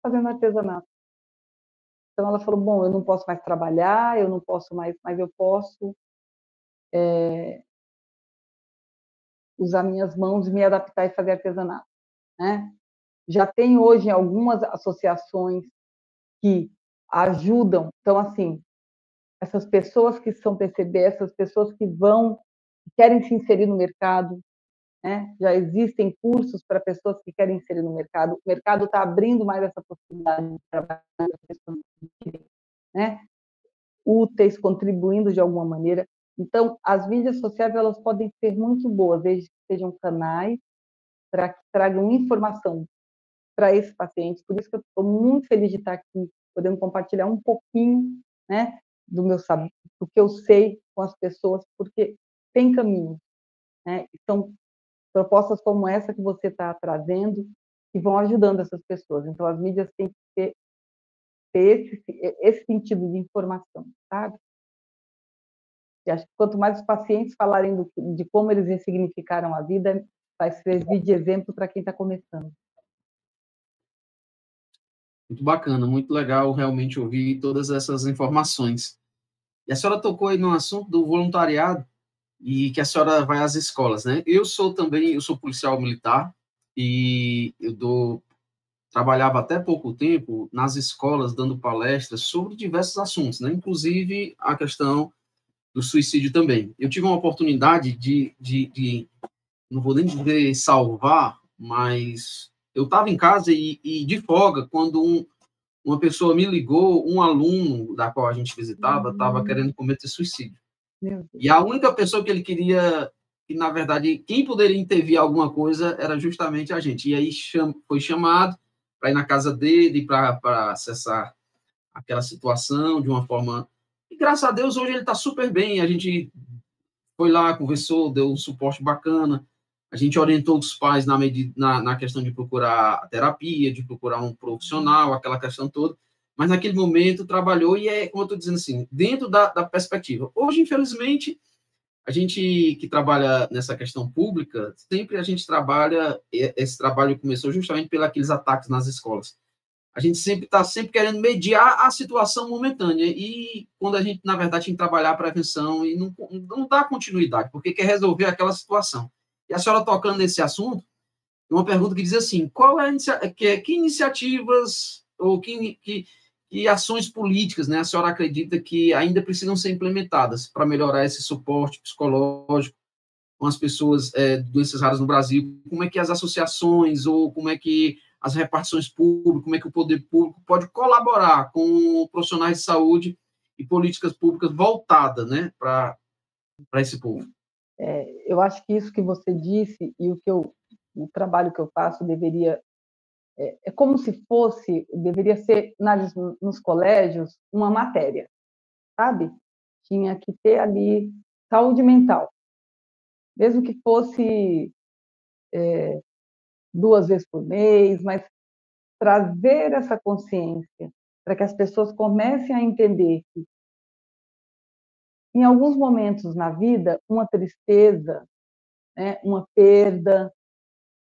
Fazendo artesanato. Então ela falou, bom, eu não posso mais trabalhar, eu não posso mais, mas eu posso usar minhas mãos e me adaptar e fazer artesanato, né? Já tem hoje algumas associações que ajudam, então assim, essas pessoas que são PCD, essas pessoas que querem se inserir no mercado, né? Já existem cursos para pessoas que querem inserir no mercado. O mercado está abrindo mais essa possibilidade de trabalhar, né? Úteis, contribuindo de alguma maneira. Então, as mídias sociais elas podem ser muito boas, desde que sejam canais para que tragam informação para esses pacientes. Por isso que eu estou muito feliz de estar aqui, podendo compartilhar um pouquinho, né, do meu saber, do que eu sei com as pessoas, porque tem caminho, né? São propostas como essa que você está trazendo que vão ajudando essas pessoas. Então, as mídias têm que ter esse sentido de informação, sabe? E acho que quanto mais os pacientes falarem de como eles ressignificaram a vida, vai servir de exemplo para quem está começando. Muito bacana, muito legal realmente ouvir todas essas informações. E a senhora tocou aí no assunto do voluntariado e que a senhora vai às escolas, né? Eu sou policial militar e trabalhava até pouco tempo nas escolas dando palestras sobre diversos assuntos, né? Inclusive a questão do suicídio também. Eu tive uma oportunidade não vou nem dizer salvar, mas eu estava em casa e de folga, quando uma pessoa me ligou, um aluno da qual a gente visitava, estava querendo cometer suicídio. E a única pessoa que ele queria, que na verdade, quem poderia intervir alguma coisa era justamente a gente. E aí foi chamado para ir na casa dele, para acessar aquela situação de uma forma. E graças a Deus, hoje ele está super bem. A gente foi lá, conversou, deu um suporte bacana. A gente orientou os pais na questão de procurar terapia, de procurar um profissional, aquela questão toda. Mas naquele momento trabalhou e como eu estou dizendo assim, dentro da perspectiva. Hoje, infelizmente, a gente que trabalha nessa questão pública, sempre a gente trabalha, esse trabalho começou justamente pelos aqueles ataques nas escolas. A gente sempre está sempre querendo mediar a situação momentânea e quando a gente, na verdade, tem que trabalhar a prevenção e não dá continuidade, porque quer resolver aquela situação. E a senhora tocando nesse assunto, uma pergunta que diz assim, que iniciativas ou que ações políticas, né, a senhora acredita que ainda precisam ser implementadas para melhorar esse suporte psicológico com as pessoas de doenças raras no Brasil? Como é que as associações ou como é que as repartições públicas, como é que o poder público pode colaborar com profissionais de saúde e políticas públicas voltadas, né, para esse povo? Eu acho que isso que você disse e o trabalho que eu faço é como se deveria ser nos colégios uma matéria, sabe? Tinha que ter ali saúde mental, mesmo que fosse 2 vezes por mês, mas trazer essa consciência para que as pessoas comecem a entender que, em alguns momentos na vida, uma tristeza, né, uma perda,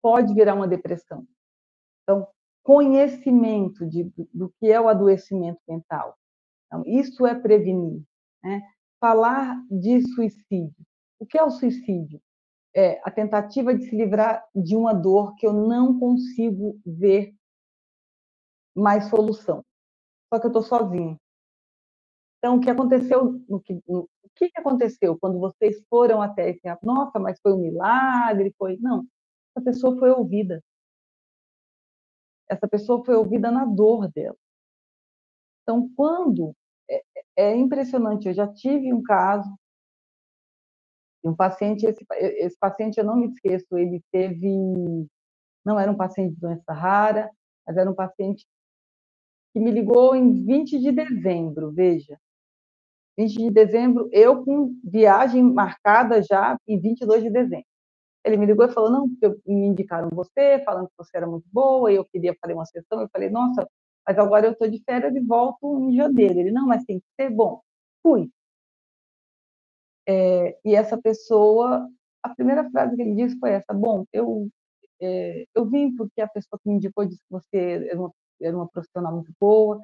pode virar uma depressão. Então, conhecimento do que é o adoecimento mental. Então, isso é prevenir, né? Falar de suicídio. O que é o suicídio? É a tentativa de se livrar de uma dor que eu não consigo ver mais solução. Só que eu estou sozinha. Então, o que aconteceu? O que aconteceu quando vocês foram até esse? Nossa, mas foi um milagre? Foi? Não. Essa pessoa foi ouvida. Essa pessoa foi ouvida na dor dela. Então, é impressionante. Eu já tive um caso de um paciente. Esse paciente eu não me esqueço. Ele não era um paciente de doença rara, mas era um paciente que me ligou em 20 de dezembro. Veja, 20 de dezembro, eu com viagem marcada já em 22 de dezembro. Ele me ligou e falou, não, porque me indicaram você, falando que você era muito boa, e eu queria fazer uma sessão. Eu falei, nossa, mas agora eu estou de férias e volto em janeiro. Ele, não, mas tem que ser bom. Fui. E essa pessoa, a primeira frase que ele disse foi essa: bom, eu vim porque a pessoa que me indicou disse que você era uma profissional muito boa,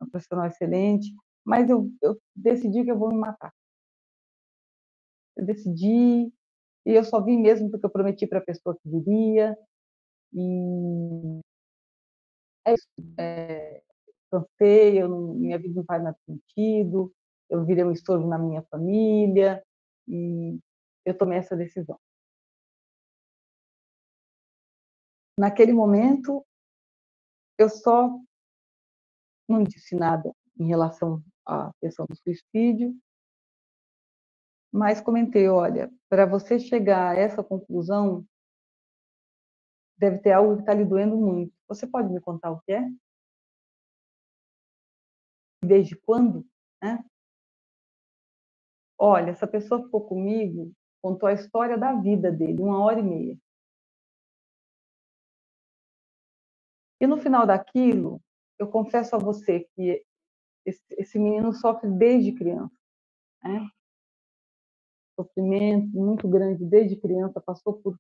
uma profissional excelente, mas eu decidi que eu vou me matar. Eu decidi, e eu só vim mesmo porque eu prometi para a pessoa que viria, e é isso. Cansei, minha vida não faz mais sentido, eu virei um estorvo na minha família, e eu tomei essa decisão. Naquele momento, eu só não disse nada em relação à questão do suicídio, mas comentei: olha, para você chegar a essa conclusão, deve ter algo que está lhe doendo muito. Você pode me contar o que é? Desde quando? Né? Olha, essa pessoa ficou comigo, contou a história da vida dele, 1 hora e meia. E no final daquilo, eu confesso a você que esse menino sofre desde criança, né? Sofrimento muito grande desde criança, passou por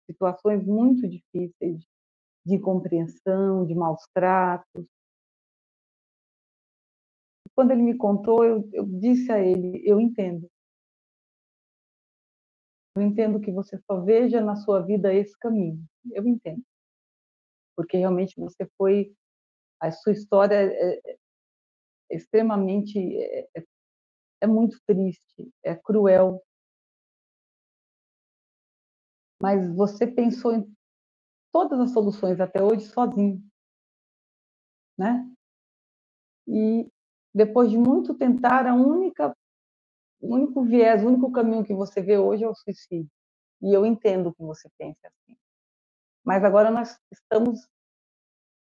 situações muito difíceis de incompreensão, de maus tratos. Quando ele me contou, eu disse a ele: eu entendo. Eu entendo que você só veja na sua vida esse caminho. Eu entendo. Porque realmente você foi. A sua história é extremamente. É muito triste, é cruel. Mas você pensou em todas as soluções até hoje sozinho, né? E depois de muito tentar, o único viés, o único caminho que você vê hoje é o suicídio. E eu entendo que você pense assim. Mas agora nós estamos,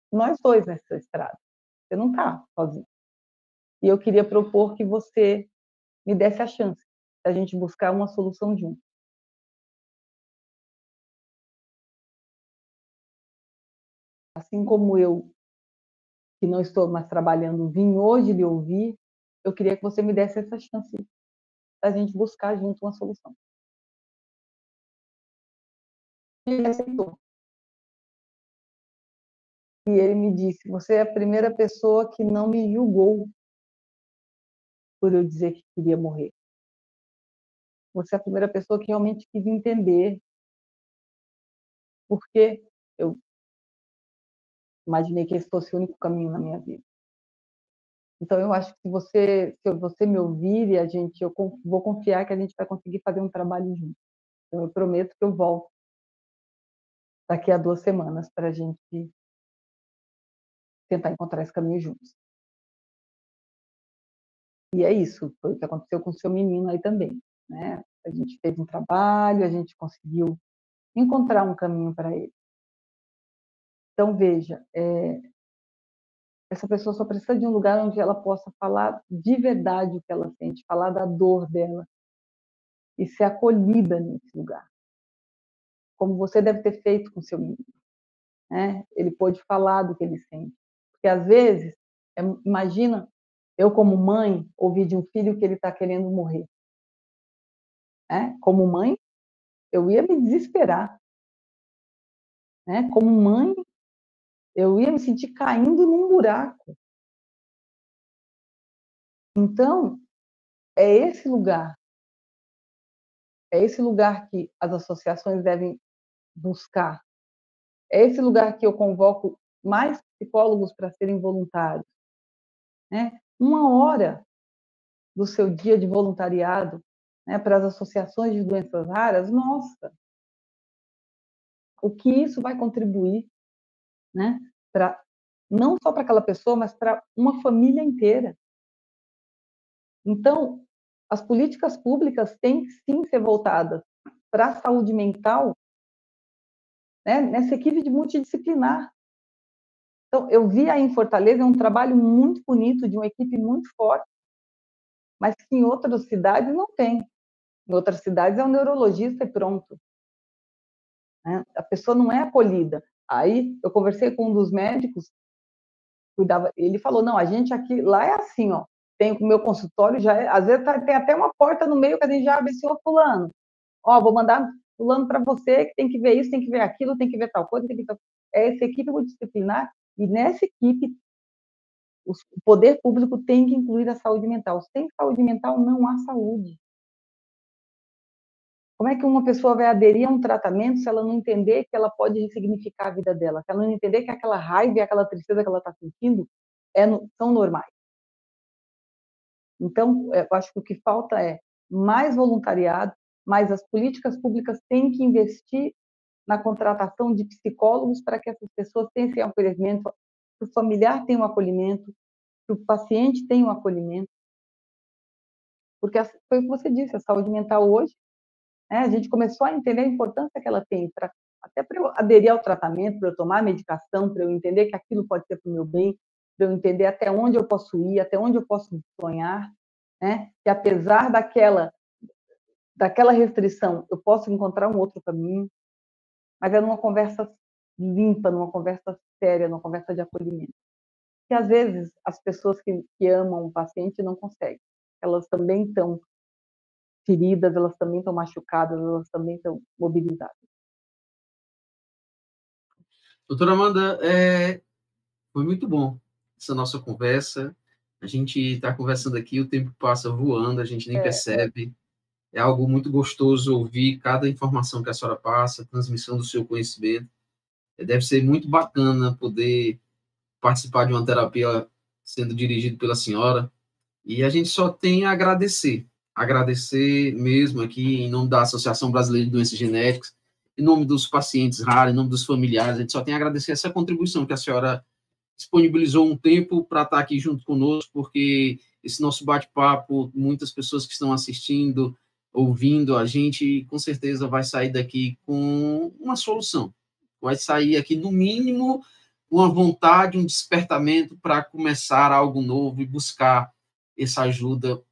nós dois nessa estrada. Você não está sozinho. E eu queria propor que você me desse a chance da gente buscar uma solução junto. Assim como eu, que não estou mais trabalhando, vim hoje lhe ouvir, eu queria que você me desse essa chance da gente buscar junto uma solução. E ele aceitou. E ele me disse: você é a primeira pessoa que não me julgou por eu dizer que queria morrer. Você é a primeira pessoa que realmente quis entender por que eu imaginei que esse fosse o único caminho na minha vida. Então, eu acho que se você me ouvir, e eu vou confiar que a gente vai conseguir fazer um trabalho junto. Então, eu prometo que eu volto daqui a 2 semanas para a gente tentar encontrar esse caminho juntos. E é isso, foi o que aconteceu com o seu menino aí também, né? A gente fez um trabalho, a gente conseguiu encontrar um caminho para ele. Então, veja, essa pessoa só precisa de um lugar onde ela possa falar de verdade o que ela sente, falar da dor dela e ser acolhida nesse lugar, como você deve ter feito com seu menino, né? Ele pôde falar do que ele sente, porque às vezes, imagina eu como mãe ouvir de um filho que ele está querendo morrer, né? Como mãe, eu ia me desesperar, né? Como mãe, eu ia me sentir caindo num buraco. Então, é esse lugar que as associações devem buscar. É esse lugar que eu convoco mais psicólogos para serem voluntários, né? 1 hora do seu dia de voluntariado, né, para as associações de doenças raras, nossa, o que isso vai contribuir, né? Não só para aquela pessoa, mas para uma família inteira. Então, as políticas públicas têm que sim ser voltadas para a saúde mental, né, nessa equipe de multidisciplinar. Então, eu vi aí em Fortaleza um trabalho muito bonito, de uma equipe muito forte, mas que em outras cidades não tem. Em outras cidades é um neurologista e pronto, né? A pessoa não é acolhida. Aí eu conversei com um dos médicos, ele falou: não, a gente aqui, lá é assim, ó, tem o meu consultório, às vezes tem até uma porta no meio que a gente já abre, senhor fulano, vou mandar fulano para você, que tem que ver isso, tem que ver aquilo, tem que ver tal coisa, tem que ver... Essa equipe multidisciplinar, e nessa equipe o poder público tem que incluir a saúde mental. Sem saúde mental não há saúde. Como é que uma pessoa vai aderir a um tratamento se ela não entender que ela pode ressignificar a vida dela, se ela não entender que aquela raiva e aquela tristeza que ela está sentindo são normais? Então, eu acho que o que falta é mais voluntariado, mas as políticas públicas têm que investir na contratação de psicólogos para que essas pessoas tenham esse acolhimento, que o familiar tenha um acolhimento, que o paciente tenha um acolhimento. Porque foi o que você disse, a saúde mental hoje, a gente começou a entender a importância que ela tem, até para eu aderir ao tratamento, para eu tomar a medicação, para eu entender que aquilo pode ser para o meu bem, para eu entender até onde eu posso ir, até onde eu posso sonhar, que apesar daquela restrição, eu posso encontrar um outro caminho, mas é numa conversa limpa, numa conversa séria, numa conversa de acolhimento. Que às vezes as pessoas que amam o paciente não conseguem. Elas também estão feridas, elas também estão machucadas, elas também estão mobilizadas. Doutora Amanda, foi muito bom essa nossa conversa. A gente está conversando aqui, o tempo passa voando, a gente nem percebe. É algo muito gostoso ouvir cada informação que a senhora passa, transmissão do seu conhecimento. Deve ser muito bacana poder participar de uma terapia sendo dirigido pela senhora. E a gente só tem a agradecer. Agradecer mesmo aqui, em nome da Associação Brasileira de Doenças Genéticas, em nome dos pacientes raros, em nome dos familiares, a gente só tem a agradecer essa contribuição que a senhora disponibilizou um tempo para estar aqui junto conosco, porque esse nosso bate-papo, muitas pessoas que estão assistindo, ouvindo a gente, com certeza vai sair daqui com uma solução. Vai sair aqui, no mínimo, uma vontade, um despertamento para começar algo novo e buscar essa ajuda.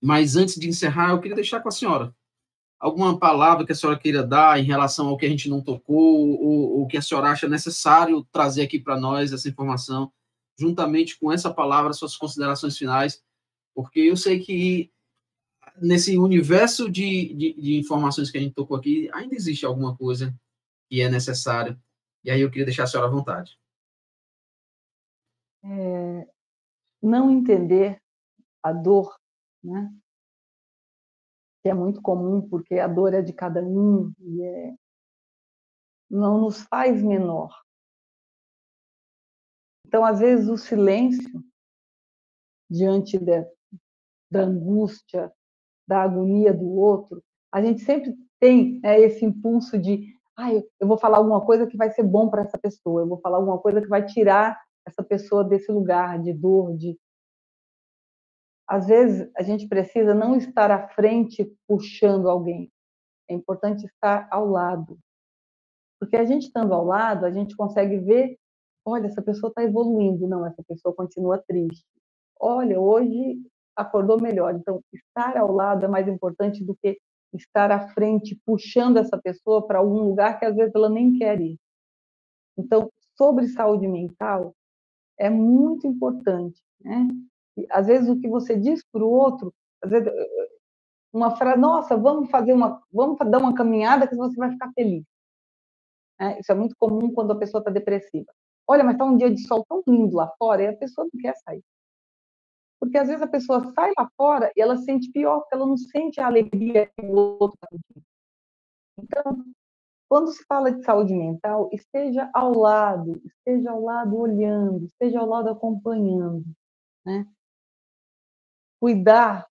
Mas antes de encerrar, eu queria deixar com a senhora alguma palavra que a senhora queira dar em relação ao que a gente não tocou, ou que a senhora acha necessário trazer aqui para nós essa informação, juntamente com essa palavra, suas considerações finais, porque eu sei que nesse universo de informações que a gente tocou aqui, ainda existe alguma coisa que é necessária, e aí eu queria deixar a senhora à vontade. Não entender a dor, né? Que é muito comum, porque a dor é de cada um e não nos faz menor. Então, às vezes, o silêncio diante da angústia, da agonia do outro, a gente sempre tem esse impulso de eu vou falar alguma coisa que vai ser bom para essa pessoa, eu vou falar alguma coisa que vai tirar essa pessoa desse lugar de dor, Às vezes, a gente precisa não estar à frente puxando alguém. É importante estar ao lado. Porque a gente estando ao lado, a gente consegue ver, olha, essa pessoa está evoluindo. Não, essa pessoa continua triste. Olha, hoje acordou melhor. Então, estar ao lado é mais importante do que estar à frente, puxando essa pessoa para algum lugar que às vezes ela nem quer ir. Então, sobre saúde mental, é muito importante, né? E, às vezes, o que você diz para o outro, às vezes, uma frase, nossa, vamos dar uma caminhada que você vai ficar feliz. Isso é muito comum quando a pessoa está depressiva. Olha, mas está um dia de sol tão lindo lá fora, e a pessoa não quer sair. Porque às vezes a pessoa sai lá fora e ela se sente pior, porque ela não sente a alegria que o outro está sentindo. Então, quando se fala de saúde mental, esteja ao lado olhando, esteja ao lado acompanhando, né? Cuidar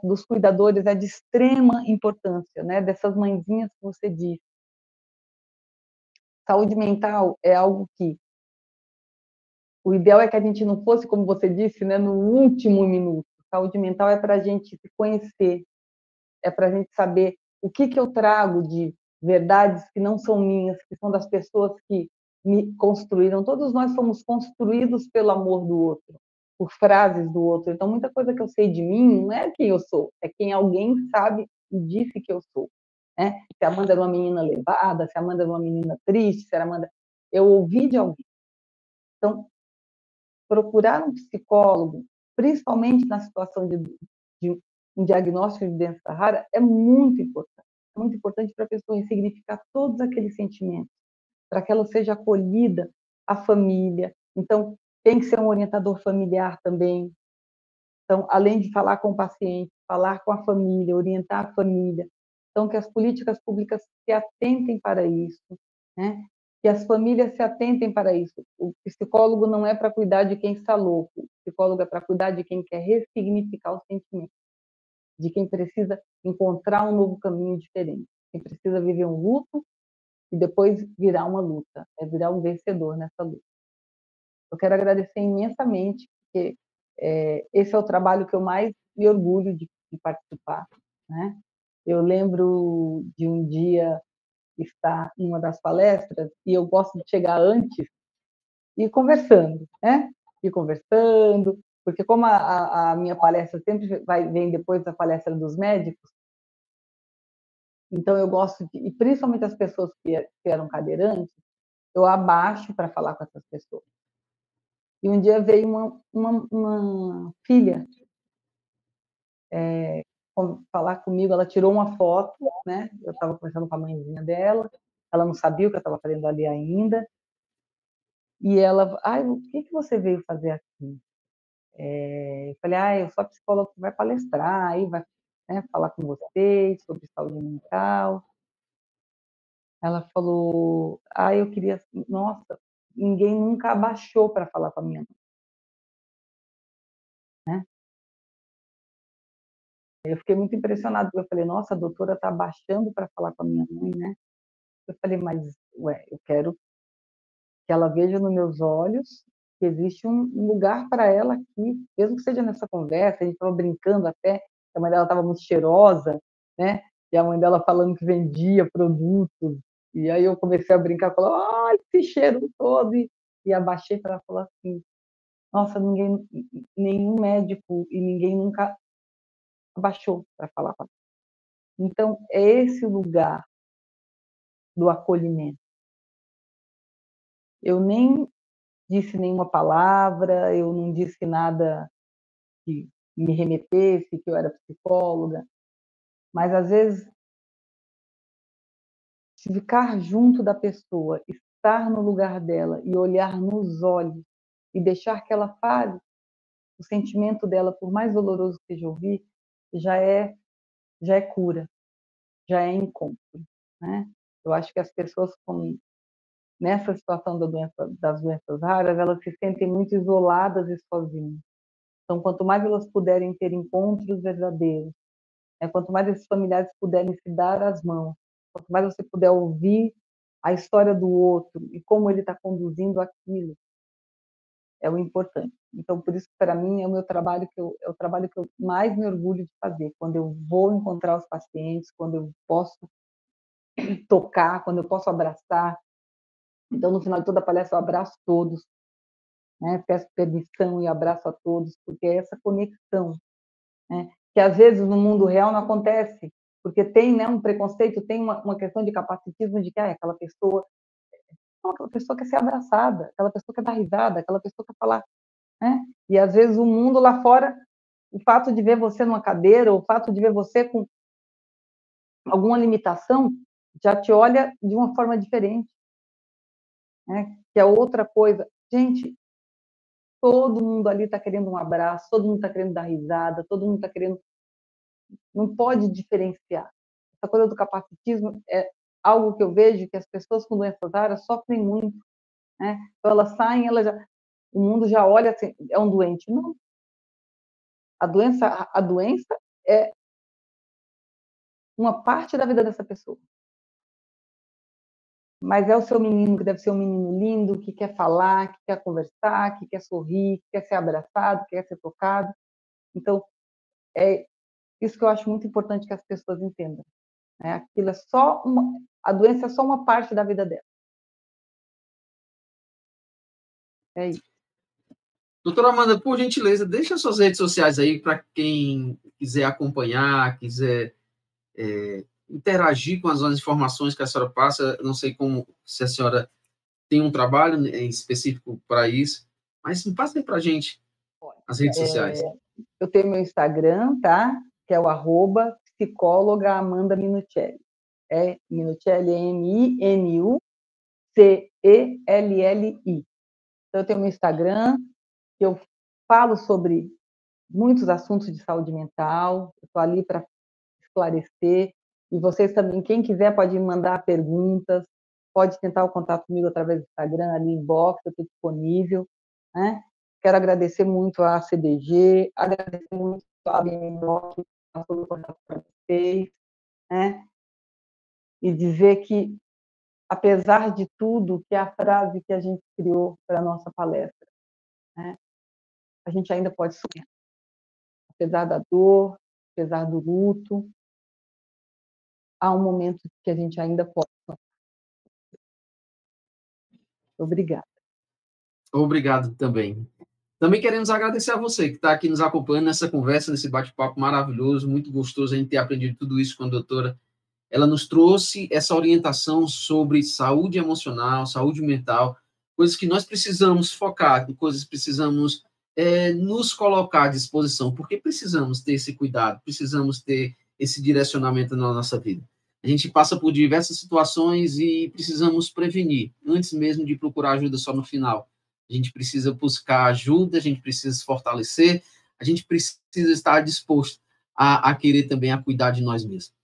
dos cuidadores é de extrema importância, né? Dessas mãezinhas que você disse. Saúde mental é algo que o ideal é que a gente não fosse, como você disse, né, no último minuto. Saúde mental é para a gente se conhecer, é para a gente saber o que eu trago de verdades que não são minhas, que são das pessoas que me construíram. Todos nós somos construídos pelo amor do outro, por frases do outro. Então, muita coisa que eu sei de mim não é quem eu sou, é quem alguém sabe e disse que eu sou. Né? Se a Amanda era uma menina levada, se a Amanda era uma menina triste, se a Amanda... Eu ouvi de alguém. Então, procurar um psicólogo principalmente na situação de um diagnóstico de doença rara, é muito importante. É muito importante para a pessoa ressignificar todos aqueles sentimentos, para que ela seja acolhida, a família. Então, tem que ser um orientador familiar também. Então, além de falar com o paciente, falar com a família, orientar a família. Então, que as políticas públicas se atentem para isso, né? Que as famílias se atentem para isso. O psicólogo não é para cuidar de quem está louco, o psicólogo é para cuidar de quem quer ressignificar o sentimento, de quem precisa encontrar um novo caminho diferente, quem precisa viver um luto e depois virar uma luta, virar um vencedor nessa luta. Eu quero agradecer imensamente, porque esse é o trabalho que eu mais me orgulho de participar, né? Eu lembro de um dia estar em uma das palestras e eu gosto de chegar antes e ir conversando, né? Ir conversando, porque como a minha palestra sempre vem depois da palestra dos médicos, então eu gosto de, e principalmente as pessoas que eram cadeirantes, eu abaixo para falar com essas pessoas. E um dia veio uma filha falar comigo, ela tirou uma foto, né? Eu estava conversando com a mãezinha dela, ela não sabia o que eu estava fazendo ali ainda, e ela, o que você veio fazer aqui? Eu falei, eu sou a psicóloga que vai palestrar, aí vai, né, falar com vocês sobre saúde mental. Ela falou, eu queria, nossa, ninguém nunca abaixou para falar com a minha mãe, né? Eu fiquei muito impressionada, porque eu falei, nossa, a doutora está abaixando para falar com a minha mãe, né? Eu falei, mas, eu quero que ela veja nos meus olhos que existe um lugar para ela aqui, mesmo que seja nessa conversa, a gente estava brincando até, a mãe dela estava muito cheirosa, né? E a mãe dela falando que vendia produtos, e aí eu comecei a brincar, falar, olha esse cheiro todo, e abaixei para ela falar assim, nossa, nenhum médico e ninguém nunca abaixou para falar com ela. Então, é esse o lugar do acolhimento. Eu nem disse nenhuma palavra, eu não disse nada que me remetesse, que eu era psicóloga, mas às vezes ficar junto da pessoa, estar no lugar dela e olhar nos olhos e deixar que ela fale o sentimento dela, por mais doloroso que seja ouvir, já é cura, já é encontro, né? Eu acho que as pessoas nessa situação das doenças raras, elas se sentem muito isoladas e sozinhas. Então, quanto mais elas puderem ter encontros verdadeiros, quanto mais esses familiares puderem se dar as mãos, quanto mais você puder ouvir a história do outro e como ele está conduzindo aquilo, é o importante. Então, por isso, para mim, é o trabalho que eu mais me orgulho de fazer, quando eu vou encontrar os pacientes, quando eu posso tocar, quando eu posso abraçar. Então, no final de toda a palestra, eu abraço todos, né? Peço permissão e abraço a todos, porque é essa conexão, né? Que às vezes no mundo real não acontece, porque tem, né, um preconceito, tem uma questão de capacitismo de que aquela pessoa quer ser abraçada, aquela pessoa quer dar risada, aquela pessoa quer falar, né? E às vezes o mundo lá fora, o fato de ver você numa cadeira, o fato de ver você com alguma limitação, já te olha de uma forma diferente, né? Que é outra coisa. Gente, todo mundo ali está querendo um abraço, todo mundo está querendo dar risada, todo mundo está querendo... Não pode diferenciar. Essa coisa do capacitismo é algo que eu vejo que as pessoas com doenças raras sofrem muito, né? Então elas saem, o mundo já olha assim, é um doente. Não. A doença é uma parte da vida dessa pessoa. Mas é o seu menino que deve ser um menino lindo, que quer falar, que quer conversar, que quer sorrir, que quer ser abraçado, que quer ser tocado. Então, é isso que eu acho muito importante que as pessoas entendam. Né? Aquilo é só a doença é só uma parte da vida dela. É isso. Doutora Amanda, por gentileza, deixa suas redes sociais aí para quem quiser acompanhar, quiser interagir com as informações que a senhora passa. Não sei se a senhora tem um trabalho em específico para isso, mas passa aí para a gente. as redes sociais. Eu tenho meu Instagram, tá? Que é o @psicóloga Amanda Minuccelli. Minuccelli é Minuccelli. Então, eu tenho meu Instagram, que eu falo sobre muitos assuntos de saúde mental, eu estou ali para esclarecer, e vocês também, quem quiser pode me mandar perguntas, pode tentar o contato comigo através do Instagram, ali inbox, eu estou disponível, né? Quero agradecer muito à CDG, agradecer muito a BMO, que passou o contato para vocês, né? E dizer que, apesar de tudo, que é a frase que a gente criou para a nossa palestra, né? A gente ainda pode sonhar. Apesar da dor, apesar do luto, há um momento que a gente ainda pode sonhar. Obrigada. Obrigado também. Também queremos agradecer a você que está aqui nos acompanhando nessa conversa, nesse bate-papo maravilhoso, muito gostoso a gente ter aprendido tudo isso com a doutora. Ela nos trouxe essa orientação sobre saúde emocional, saúde mental, coisas que nós precisamos focar, coisas que precisamos nos colocar à disposição, porque precisamos ter esse cuidado, precisamos ter esse direcionamento na nossa vida. A gente passa por diversas situações e precisamos prevenir, antes mesmo de procurar ajuda só no final. A gente precisa buscar ajuda, a gente precisa se fortalecer, a gente precisa estar disposto a querer também a cuidar de nós mesmos.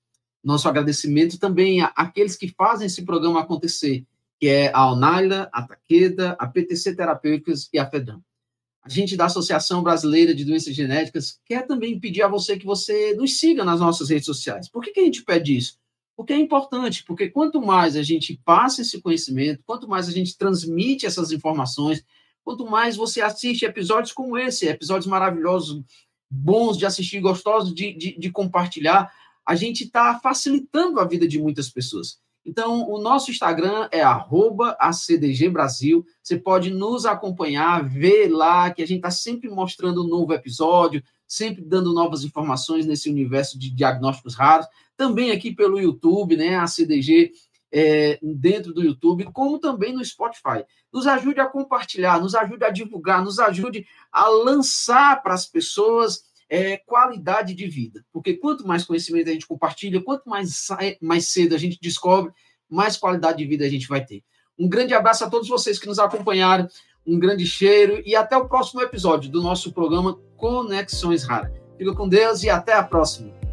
Nosso agradecimento também àqueles que fazem esse programa acontecer, que é a Onaila, a Takeda, a PTC Terapêuticas e a FEDAM. A gente da Associação Brasileira de Doenças Genéticas quer também pedir a você que você nos siga nas nossas redes sociais. Por que a gente pede isso? Porque é importante, porque quanto mais a gente passa esse conhecimento, quanto mais a gente transmite essas informações, quanto mais você assiste episódios como esse, episódios maravilhosos, bons de assistir, gostosos de compartilhar, a gente está facilitando a vida de muitas pessoas. Então, o nosso Instagram é @acdgbrasil. Você pode nos acompanhar, ver lá que a gente está sempre mostrando um novo episódio, sempre dando novas informações nesse universo de diagnósticos raros. Também aqui pelo YouTube, né, a CDG dentro do YouTube, como também no Spotify. Nos ajude a compartilhar, nos ajude a divulgar, nos ajude a lançar para as pessoas qualidade de vida. Porque quanto mais conhecimento a gente compartilha, quanto mais cedo a gente descobre, mais qualidade de vida a gente vai ter. Um grande abraço a todos vocês que nos acompanharam, um grande cheiro e até o próximo episódio do nosso programa Conexões Raras. Fica com Deus e até a próxima.